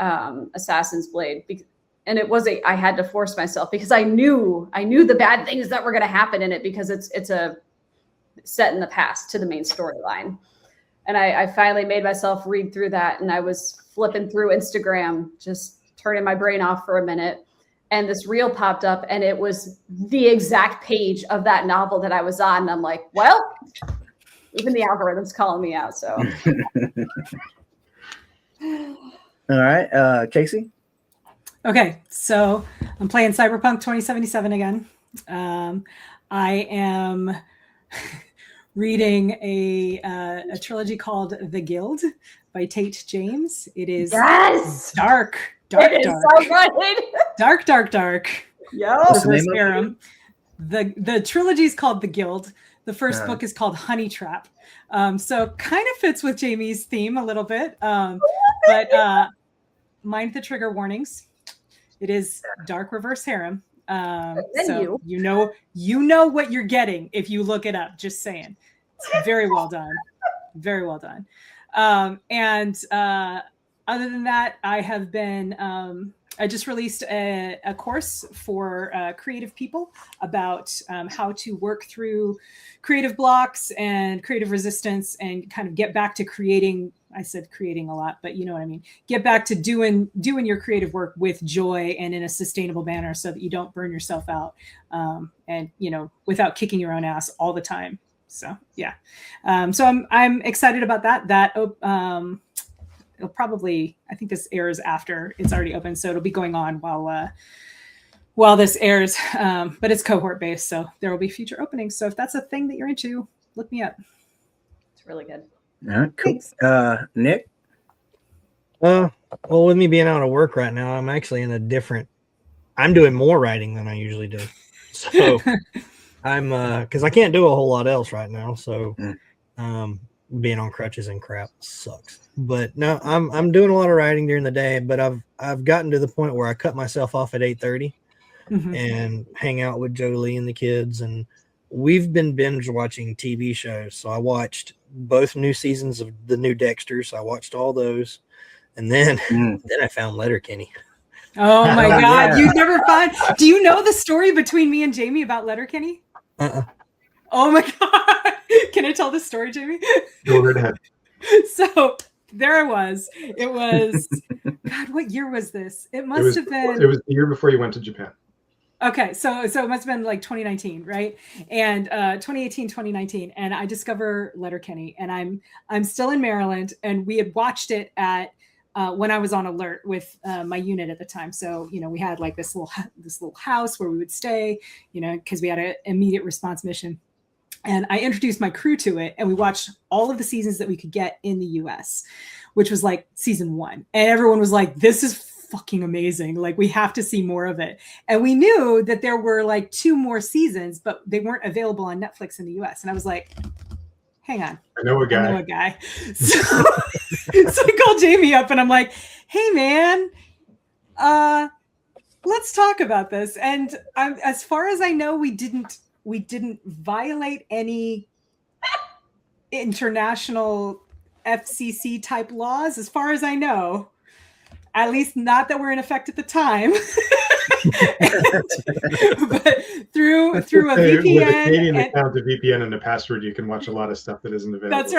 Assassin's Blade. And I had to force myself, because I knew the bad things that were going to happen in it, because it's a set in the past to the main storyline. And I finally made myself read through that. And I was flipping through Instagram, just turning my brain off for a minute. And this reel popped up, and it was the exact page of that novel that I was on. And I'm like, well, even the algorithm's calling me out. So. All right. Kacey? Okay. So I'm playing Cyberpunk 2077 again. I am reading a trilogy called The Guild by Tate James. It is dark. It is so good. Dark. Yeah. The trilogy is called The Guild. The first book is called Honey Trap. So kind of fits with Jamie's theme a little bit. But mind the trigger warnings. It is dark reverse harem. So you know what you're getting if you look it up. Just saying. It's very well done. Very well done. And other than that, I have been, I just released a course for creative people about how to work through creative blocks and creative resistance and kind of get back to creating. I said creating a lot, but you know what I mean. Get back to doing your creative work with joy and in a sustainable manner, so that you don't burn yourself out, and without kicking your own ass all the time. So yeah, so I'm excited about that. It'll probably, I think this airs after it's already open, so it'll be going on while this airs. But it's cohort based, so there will be future openings. So if that's a thing that you're into, look me up. It's really good. All right, cool. Nick? Well, with me being out of work right now, I'm actually I'm doing more writing than I usually do. So I'm because I can't do a whole lot else right now. So being on crutches and crap sucks. But no, I'm doing a lot of writing during the day, but I've gotten to the point where I cut myself off at 8:30 and hang out with Jolie and the kids, and we've been binge watching TV shows. So I watched both new seasons of the new Dexter. So I watched all those, and then I found Letterkenny. Oh my God! Yeah. You never find? Do you know the story between me and Jamie about Letterkenny? Oh my God! Can I tell the story, Jamie? Go right ahead. So there I was. It was God. What year was this? It must have been. It was the year before you went to Japan. Okay, so it must have been like 2019, right? And 2018, 2019, and I discover Letterkenny, and I'm still in Maryland, and we had watched it at when I was on alert with my unit at the time. So we had like this little house where we would stay, because we had an immediate response mission. And I introduced my crew to it, and we watched all of the seasons that we could get in the US, which was like season 1. And everyone was like, this is fucking amazing. Like, we have to see more of it. And we knew that there were like 2 more seasons, but they weren't available on Netflix in the US. And I was like, hang on. I know a guy. So I called Jamie up and I'm like, hey man, let's talk about this. And as far as I know, we didn't violate any international FCC type laws, as far as I know, at least not that were in effect at the time. But through a VPN, with a Canadian account, a VPN, and a password, you can watch a lot of stuff that isn't available. That's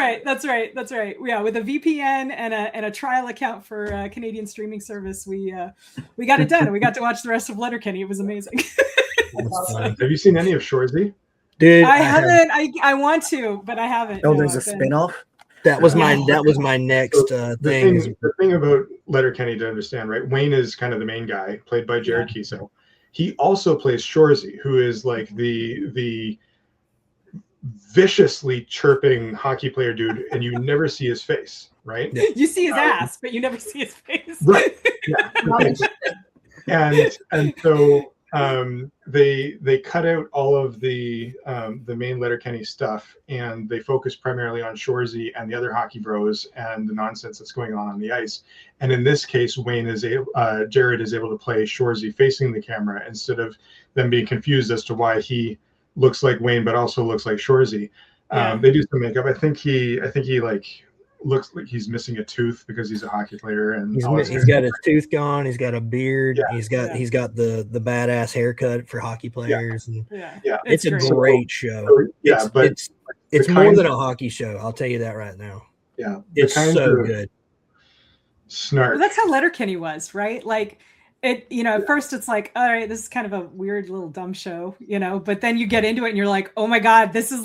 right. Yeah, with a VPN and a trial account for Canadian streaming service, we got it done, and we got to watch the rest of Letterkenny. It was amazing. Have you seen any of Shoresy? Dude, I haven't. I want to, but I haven't. Oh, there's a spinoff. That was my next thing. The thing about Letterkenny to understand, right? Wayne is kind of the main guy, played by Jared Keeso. He also plays Shoresy, who is like the viciously chirping hockey player dude, and you never see his face, right? You see his ass, but you never see his face. Right. Yeah. and so they cut out all of the main Letterkenny stuff, and they focus primarily on Shoresy and the other hockey bros and the nonsense that's going on the ice. And in this case, Jared is able to play Shoresy facing the camera instead of them being confused as to why he looks like Wayne but also looks like Shoresy. They do some makeup. I think he like looks like he's missing a tooth because he's a hockey player, and he's got his tooth gone. He's got a beard. Yeah. He's got the badass haircut for hockey players. It's a great show. So, it's more than a hockey show. I'll tell you that right now. Yeah, it's so good. Snark. Well, that's how Letterkenny was, right? Like it, at first it's like, all right, this is kind of a weird little dumb show, but then you get into it and you're like, oh my God, this is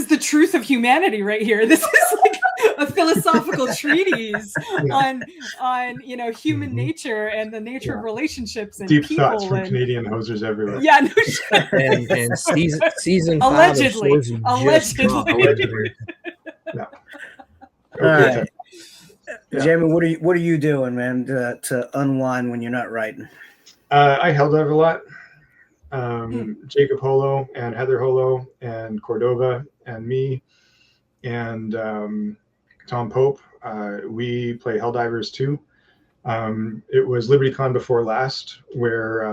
the truth of humanity right here. This is like a philosophical treatise on human nature and the nature of relationships and deep people. Thoughts from Canadian hosers everywhere. Yeah, no shit. And season 5 allegedly. Yeah. All right. Jamie, what are you doing, man, to unwind when you're not writing? I held out a lot. Jacob Holo and Heather Holo and Cordova and me and Tom Pope. We play Helldivers 2. It was LibertyCon before last, where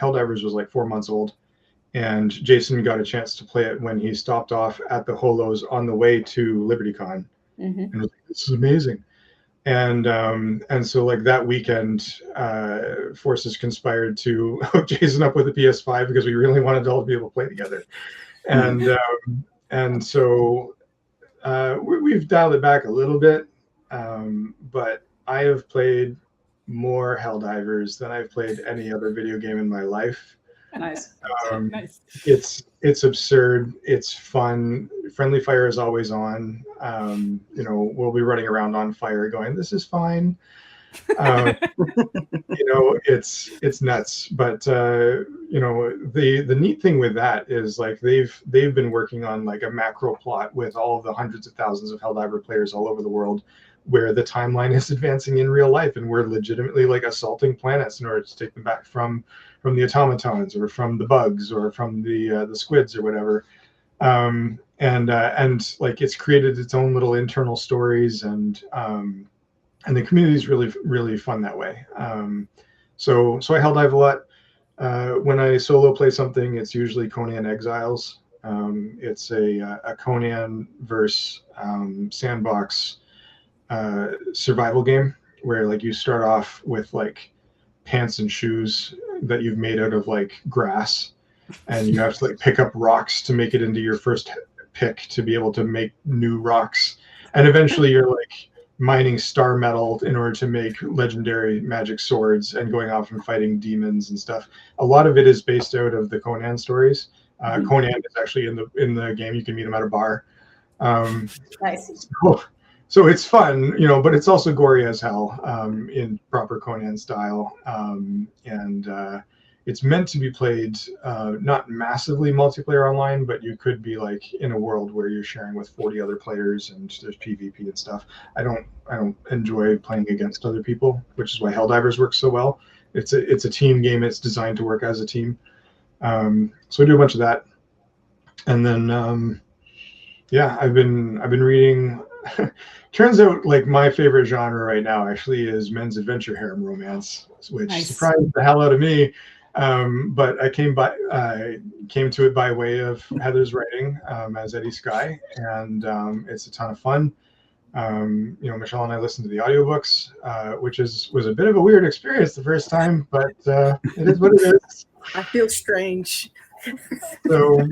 Helldivers was like 4 months old, and Jason got a chance to play it when he stopped off at the Holos on the way to LibertyCon. And was like, this is amazing. And so like that weekend, forces conspired to hook Jason up with a PS5 because we really wanted all to be able to play together. And so we've dialed it back a little bit, but I have played more Helldivers than I've played any other video game in my life. Nice. Nice. It's absurd. It's fun. Friendly fire is always on. We'll be running around on fire going, this is fine. It's nuts. But the neat thing with that is like they've been working on like a macro plot with all of the hundreds of thousands of Helldiver players all over the world, where the timeline is advancing in real life, and we're legitimately like assaulting planets in order to take them back from the automatons or from the bugs or from the squids or whatever. And like it's created its own little internal stories, and the community is really, really fun that way. So I Helldive a lot. When I solo play something, it's usually Conan Exiles. It's a Conan versus sandbox survival game where like you start off with like pants and shoes that you've made out of like grass, and you have to like pick up rocks to make it into your first pick to be able to make new rocks, and eventually you're like mining star metal in order to make legendary magic swords and going off and fighting demons and stuff. A lot of it is based out of the Conan stories. Conan is actually in the game. You can meet him at a bar. Nice. So it's fun, but it's also gory as hell in proper Conan style. It's meant to be played not massively multiplayer online, but you could be like in a world where you're sharing with 40 other players and there's PvP and stuff. I don't enjoy playing against other people, which is why Helldivers works so well. It's a team game. It's designed to work as a team. So I do a bunch of that, and then Yeah, I've been reading. Turns out, like, my favorite genre right now actually is men's adventure harem romance, which surprised the hell out of me. But I came to it by way of Heather's writing as Eddie Skye, and it's a ton of fun. Michelle and I listened to the audiobooks, which was a bit of a weird experience the first time, but it is what it is. I feel strange. So,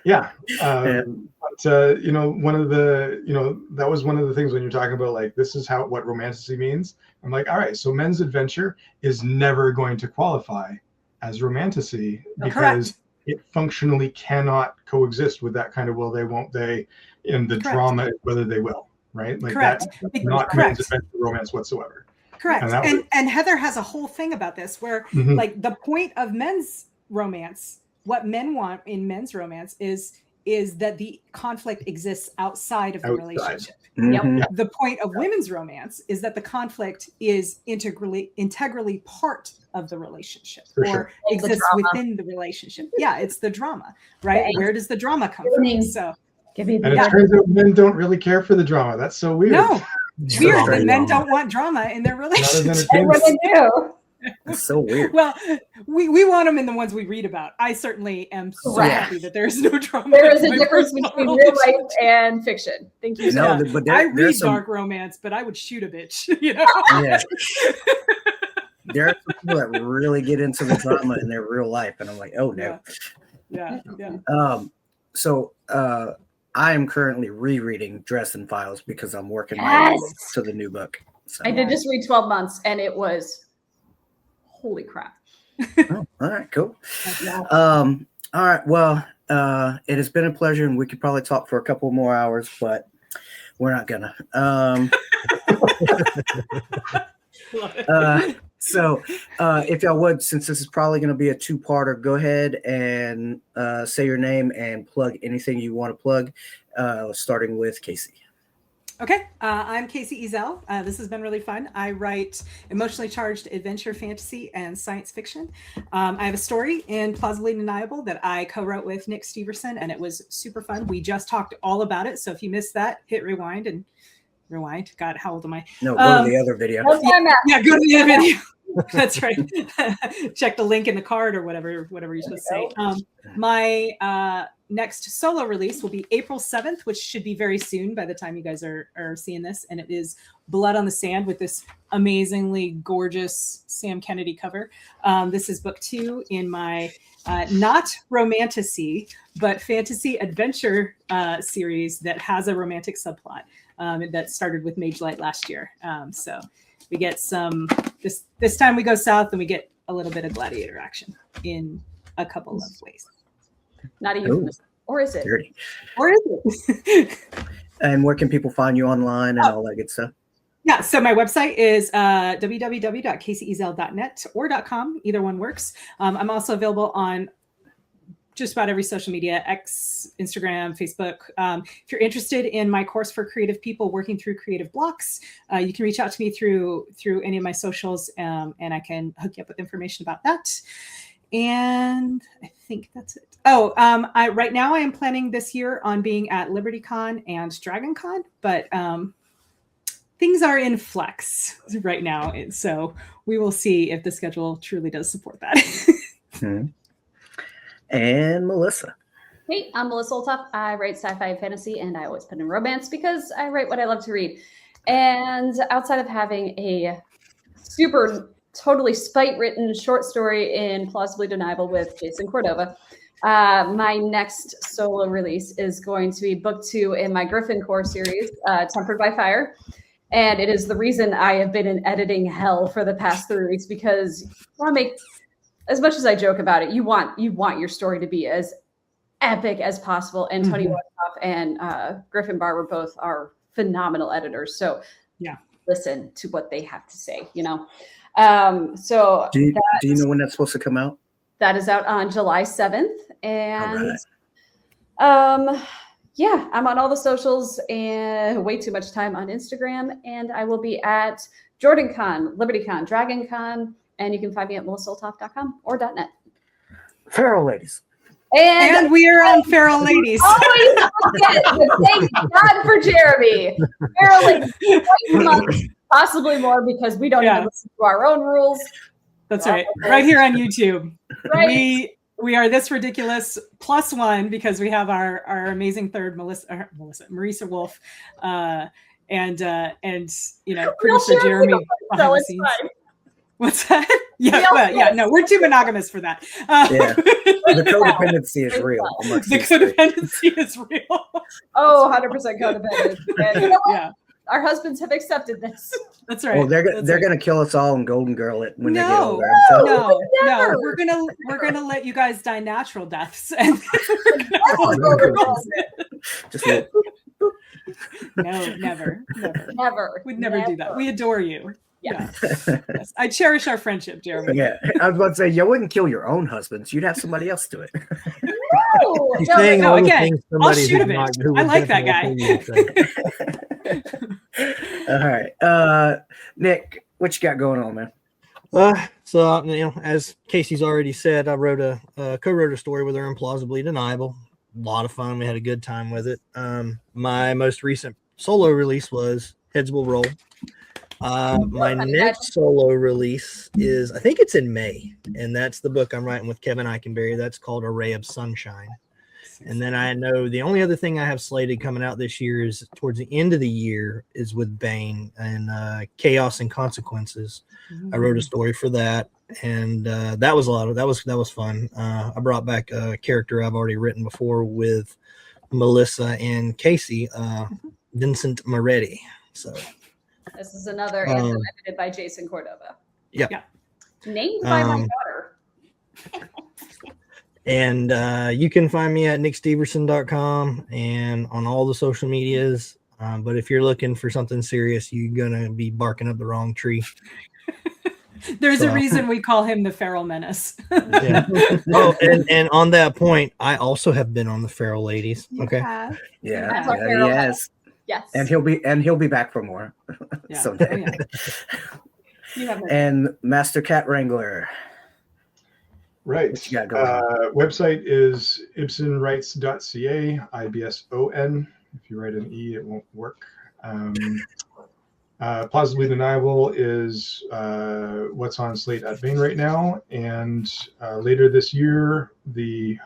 yeah. But one of the, that was one of the things when you're talking about, like, this is what romantasy means. I'm like, all right, so men's adventure is never going to qualify as romantasy because it functionally cannot coexist with that kind of will they, won't they, in the drama, whether they will, right? Like that's not men's adventure romance whatsoever. Correct. And Heather has a whole thing about this where like the point of men's romance, what men want in men's romance is that the conflict exists outside of the relationship. Mm-hmm. Yep. The point of women's romance is that the conflict is integrally part of the relationship or exists within the relationship. Yeah, it's the drama, right? Right. Where does the drama come from? So, and it turns out men don't really care for the drama. That's so weird. No, weird that men don't want drama in their relationships. And what they do. It's so weird. Well, we want them in the ones we read about. I certainly am so happy that there's no drama. There is a difference between real life and fiction. Thank you. No, but I read dark romance, but I would shoot a bitch. Yeah. There are some people that really get into the drama in their real life, and I'm like, oh no. Yeah. So I am currently rereading Dresden Files because I'm working my way to the new book. So. I did just read 12 Months, and it was holy crap. Oh, all right, cool. All right, well, it has been a pleasure, and we could probably talk for a couple more hours, but we're not gonna. So if y'all would, since this is probably going to be a two-parter, go ahead and say your name and plug anything you want to plug, starting with Kacey. Okay, I'm Kacey Ezell. This has been really fun. I write emotionally charged adventure, fantasy, and science fiction. I have a story in Plausibly Deniable that I co-wrote with Nick Steverson, and it was super fun. We just talked all about it, so if you missed that, hit rewind and rewind. God, how old am I? No, go to the other video. Yeah, go to the other video. That's right. Check the link in the card or whatever you're supposed to say. My next solo release will be April 7th, which should be very soon by the time you guys are seeing this. And it is Blood on the Sand with this amazingly gorgeous Sam Kennedy cover. This is book 2 in my not romantasy, but fantasy adventure series that has a romantic subplot that started with Mage Light last year. So we get some, this time we go south and we get a little bit of gladiator action in a couple of ways. Not even, or is it? Dirty. Or is it? And where can people find you online and all that good stuff? Yeah, so my website is www.kaceyezell.net or .com. Either one works. I'm also available on just about every social media, X, Instagram, Facebook. If you're interested in my course for creative people working through creative blocks, you can reach out to me through any of my socials, and I can hook you up with information about that. And I think that's it. Oh, right now I am planning this year on being at LibertyCon and DragonCon, but things are in flex right now. And so we will see if the schedule truly does support that. And Melissa. Hey, I'm Melissa Olthoff. I write sci-fi and fantasy, and I always put in romance because I write what I love to read. And outside of having a super totally spite-written short story in Plausibly Deniable with Jason Cordova, my next solo release is going to be book 2 in my Griffin Core series, Tempered by Fire. And it is the reason I have been in editing hell for the past 3 weeks, because you want to make, as much as I joke about it, you want your story to be as epic as possible. And Tony Olthoff and Griffin Barber both are phenomenal editors. So listen to what they have to say, you know. So do you know when that's supposed to come out? That is out on July 7th. And yeah, I'm on all the socials and way too much time on Instagram. And I will be at JordanCon, LibertyCon, DragonCon, and you can find me at melissaolthoff.com or .net. Farewell, ladies. And we are on Feral Ladies. Always forget, but thank God for Jeremy. Feral Ladies, twice a month, possibly more, because we don't even listen to our own rules. That's right. Right here on YouTube. Right. We are This Ridiculous +1 because we have our amazing third Marisa Wolf, and producer Jeremy behind the scenes. Fine. What's that? No, we're too monogamous for that. The codependency is real. The codependency is real. Oh, 100% codependent. And you know what? Our husbands have accepted this. That's right. Well, they're gonna kill us all and Golden Girl it when they get older. No. We're gonna let you guys die natural deaths. And no, never. We'd never do that. We adore you. Yeah. Yes. I cherish our friendship, Jeremy. Yeah. I was about to say, you wouldn't kill your own husbands. You'd have somebody else do it. No, again, I'll shoot a bitch. I like that guy. All right. Nick, what you got going on, man? So, as Kacey's already said, I co-wrote a story with her in Plausibly Deniable. A lot of fun. We had a good time with it. My most recent solo release was Heads Will Roll. My next solo release is, I think it's in May, and that's the book I'm writing with Kevin Eikenberry. That's called A Ray of Sunshine. And then I know the only other thing I have slated coming out this year is towards the end of the year is with Bane and Chaos and Consequences. Mm-hmm. I wrote a story for that, and that was that was fun. I brought back a character I've already written before with Melissa and Kacey, Vincent Moretti. So. This is another anthem edited by Jason Cordova. Yeah. Named by my daughter. And you can find me at nicksteverson.com and on all the social medias. But if you're looking for something serious, you're going to be barking up the wrong tree. There's a reason we call him the Feral Menace. Yeah. Oh, and on that point, I also have been on the Feral Ladies. Okay. Yes. Yes. And he'll be back for more someday. Oh, yeah. And Master Cat Wrangler. Right. Website is ibsonwrites.ca, IBSON. If you write an E, it won't work. Plausibly Deniable is what's on Slate at Bain right now. And later this year, the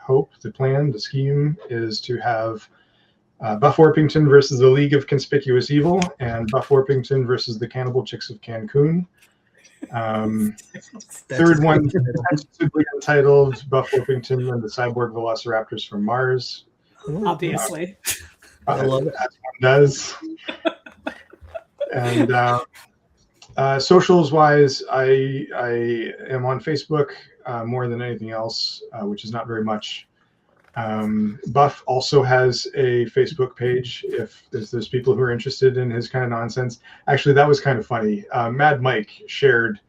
plan, the scheme is to have Buff Orpington versus the League of Conspicuous Evil and Buff Orpington versus the Cannibal Chicks of Cancun. Third one, tentatively entitled Buff Orpington and the Cyborg Velociraptors from Mars. Obviously. I love it. As one does. And socials wise, I am on Facebook more than anything else, which is not very much. Buff also has a Facebook page if there's people who are interested in his kind of nonsense. Actually, that was kind of funny. Mad Mike shared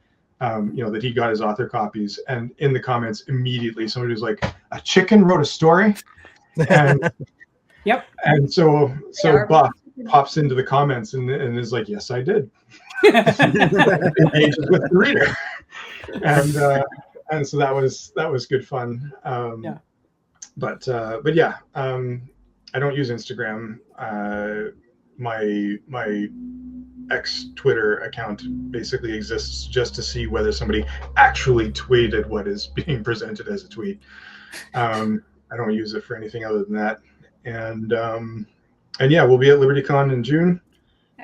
that he got his author copies, and in the comments immediately somebody was like, a chicken wrote a story. And yep. And so Buff pops into the comments and is like, yes, I did. Engages with the reader. And so that was good fun. But yeah, I don't use Instagram. My ex Twitter account basically exists just to see whether somebody actually tweeted what is being presented as a tweet. I don't use it for anything other than that. And yeah, we'll be at LibertyCon in June.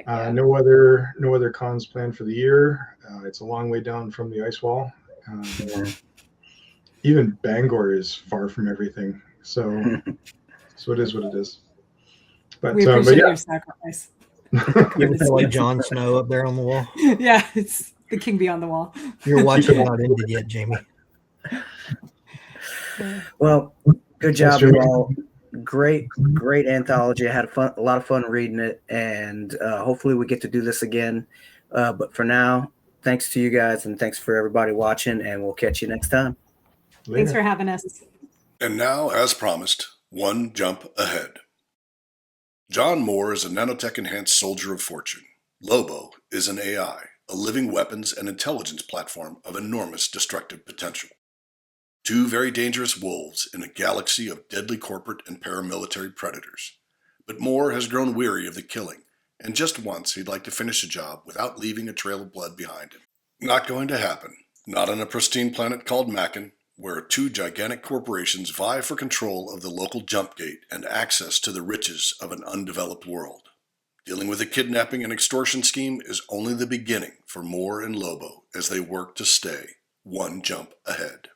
No other cons planned for the year. It's a long way down from the ice wall. Even Bangor is far from everything, so it is what it is. But we appreciate your sacrifice. You feel like Jon Snow up there on the wall. Yeah, it's the king beyond the wall. You're watching not ended yet, Jamie. Well, good job, you all. Great anthology. I had a lot of fun reading it, and hopefully we get to do this again. But for now, thanks to you guys, and thanks for everybody watching, and we'll catch you next time. Later. Thanks for having us. And now, as promised, one jump ahead. John Moore is a nanotech-enhanced soldier of fortune. Lobo is an AI, a living weapons and intelligence platform of enormous destructive potential. Two very dangerous wolves in a galaxy of deadly corporate and paramilitary predators. But Moore has grown weary of the killing, and just once he'd like to finish a job without leaving a trail of blood behind him. Not going to happen. Not on a pristine planet called Macon, where two gigantic corporations vie for control of the local jump gate and access to the riches of an undeveloped world. Dealing with a kidnapping and extortion scheme is only the beginning for Moore and Lobo as they work to stay one jump ahead.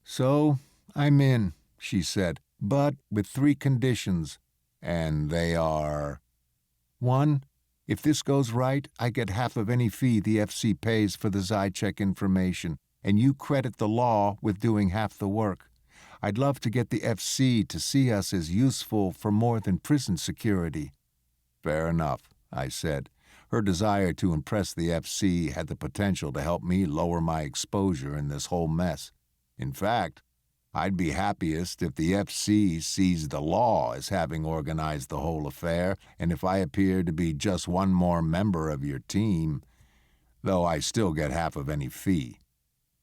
"So, I'm in," she said, "but with 3 conditions, and they are: 1, if this goes right, I get half of any fee the FC pays for the Zycheck information, and you credit the law with doing half the work. I'd love to get the FC to see us as useful for more than prison security." "Fair enough," I said. Her desire to impress the FC had the potential to help me lower my exposure in this whole mess. In fact, I'd be happiest if the FC sees the law as having organized the whole affair, and if I appear to be just one more member of your team, though I still get half of any fee.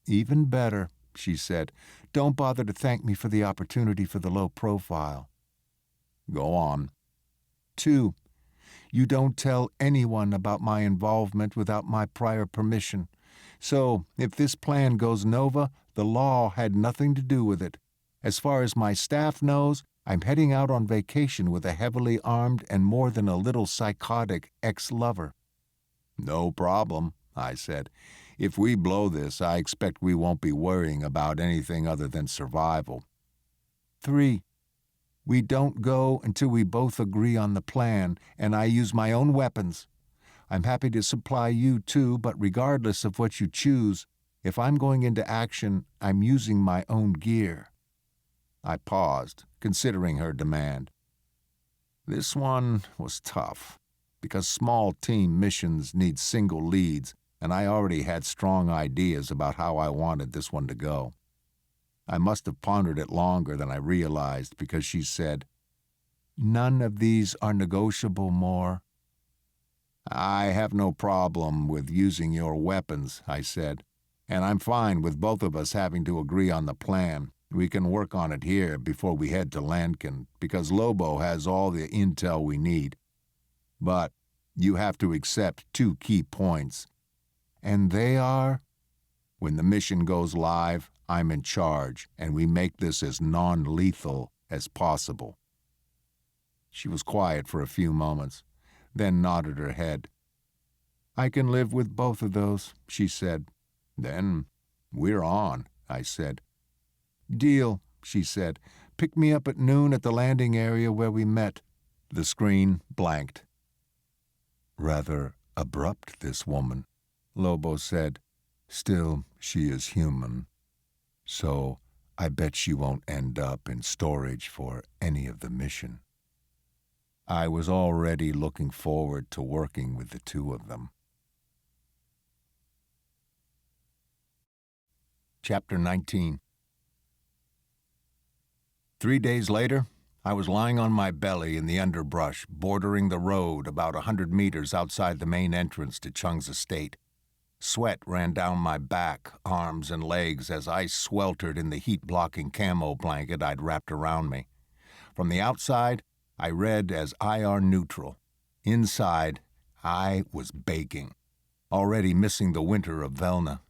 "Even better," she said. "Don't bother to thank me for the opportunity for the low profile." "Go on." 2, you don't tell anyone about my involvement without my prior permission. So, if this plan goes nova, the law had nothing to do with it. As far as my staff knows, I'm heading out on vacation with a heavily armed and more than a little psychotic ex-lover. "No problem," I said. "If we blow this, I expect we won't be worrying about anything other than survival." 3, we don't go until we both agree on the plan, and I use my own weapons. I'm happy to supply you too, but regardless of what you choose, if I'm going into action, I'm using my own gear. I paused, considering her demand. This one was tough, because small team missions need single leads, and I already had strong ideas about how I wanted this one to go. I must have pondered it longer than I realized, because she said, "None of these are negotiable, Moore." "I have no problem with using your weapons," I said, "and I'm fine with both of us having to agree on the plan. We can work on it here before we head to Lankin, because Lobo has all the intel we need. But you have to accept 2 key points. And they are: when the mission goes live, I'm in charge, and we make this as non-lethal as possible." She was quiet for a few moments, then nodded her head. "I can live with both of those," she said. "Then we're on," I said. "Deal," she said. "Pick me up at noon at the landing area where we met." The screen blanked. "Rather abrupt, this woman," Lobo said. "Still, she is human. So I bet she won't end up in storage for any of the mission." I was already looking forward to working with the 2 of them. Chapter 19. 3 days later, I was lying on my belly in the underbrush, bordering the road about 100 meters outside the main entrance to Chung's estate. Sweat ran down my back, arms, and legs as I sweltered in the heat-blocking camo blanket I'd wrapped around me. From the outside, I read as IR neutral. Inside, I was baking, already missing the winter of Velna.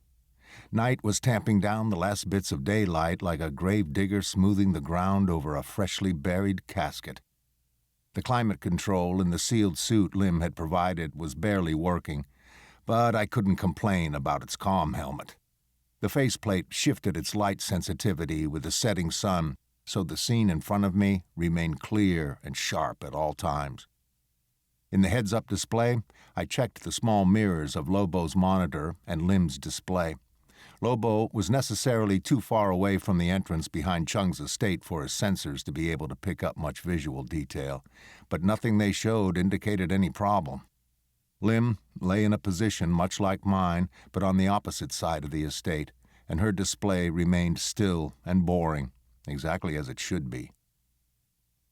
Night was tamping down the last bits of daylight like a gravedigger smoothing the ground over a freshly buried casket. The climate control in the sealed suit Lim had provided was barely working, but I couldn't complain about its comm helmet. The faceplate shifted its light sensitivity with the setting sun, so the scene in front of me remained clear and sharp at all times. In the heads-up display, I checked the small mirrors of Lobo's monitor and Lim's display. Lobo was necessarily too far away from the entrance behind Chung's estate for his sensors to be able to pick up much visual detail, but nothing they showed indicated any problem. Lim lay in a position much like mine, but on the opposite side of the estate, and her display remained still and boring, exactly as it should be.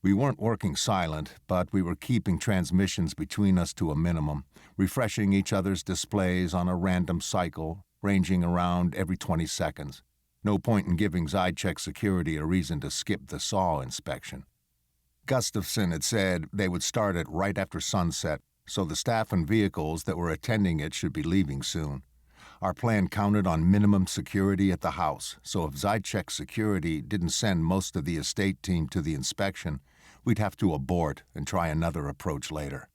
We weren't working silent, but we were keeping transmissions between us to a minimum, refreshing each other's displays on a random cycle, ranging around every 20 seconds. No point in giving Zycheck security a reason to skip the SAW inspection. Gustafson had said they would start it right after sunset, so the staff and vehicles that were attending it should be leaving soon. Our plan counted on minimum security at the house, so if Zycheck security didn't send most of the estate team to the inspection, we'd have to abort and try another approach later.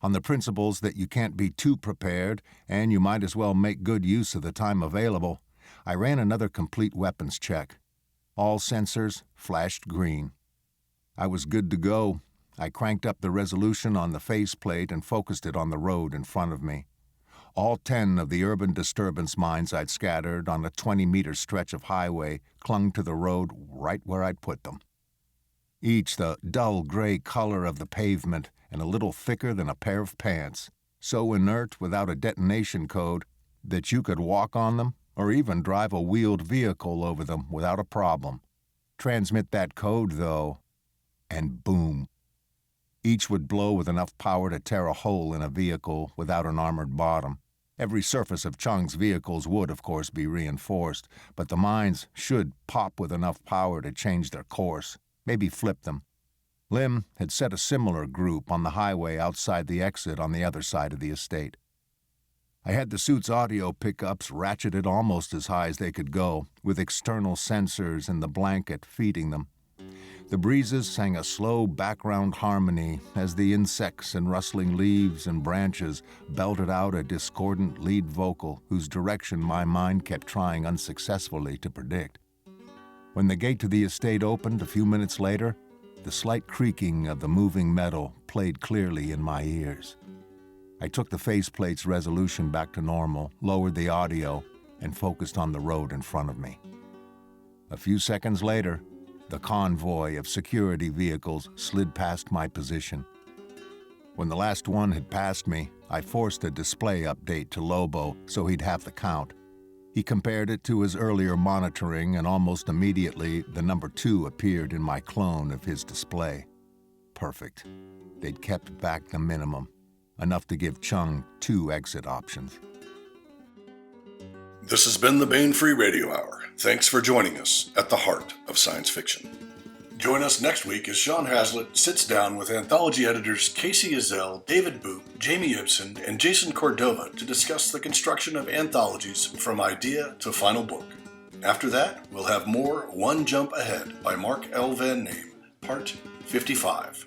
On the principles that you can't be too prepared and you might as well make good use of the time available, I ran another complete weapons check. All sensors flashed green. I was good to go. I cranked up the resolution on the faceplate and focused it on the road in front of me. All 10 of the urban disturbance mines I'd scattered on a 20-meter stretch of highway clung to the road right where I'd put them. Each the dull gray color of the pavement and a little thicker than a pair of pants, so inert without a detonation code that you could walk on them or even drive a wheeled vehicle over them without a problem. Transmit that code, though, and boom. Each would blow with enough power to tear a hole in a vehicle without an armored bottom. Every surface of Chung's vehicles would, of course, be reinforced, but the mines should pop with enough power to change their course, maybe flip them. Lim had set a similar group on the highway outside the exit on the other side of the estate. I had the suit's audio pickups ratcheted almost as high as they could go, with external sensors in the blanket feeding them. The breezes sang a slow background harmony as the insects and rustling leaves and branches belted out a discordant lead vocal whose direction my mind kept trying unsuccessfully to predict. When the gate to the estate opened a few minutes later, the slight creaking of the moving metal played clearly in my ears. I took the faceplate's resolution back to normal, lowered the audio, and focused on the road in front of me. A few seconds later, the convoy of security vehicles slid past my position. When the last one had passed me, I forced a display update to Lobo so he'd have the count. He compared it to his earlier monitoring, and almost immediately the number 2 appeared in my clone of his display. Perfect. They'd kept back the minimum, enough to give Chung 2 exit options. This has been the Bane Free Radio Hour. Thanks for joining us at the heart of science fiction. Join us next week as Sean Hazlitt sits down with anthology editors Kacey Ezell, David Boop, Jamie Ibson, and Jason Cordova to discuss the construction of anthologies from idea to final book. After that, we'll have more One Jump Ahead by Mark L. Van Name, Part 55.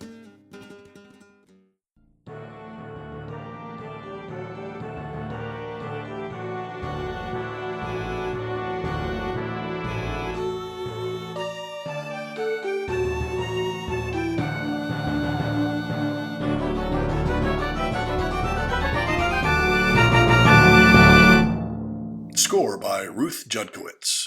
Score by Ruth Judkowitz.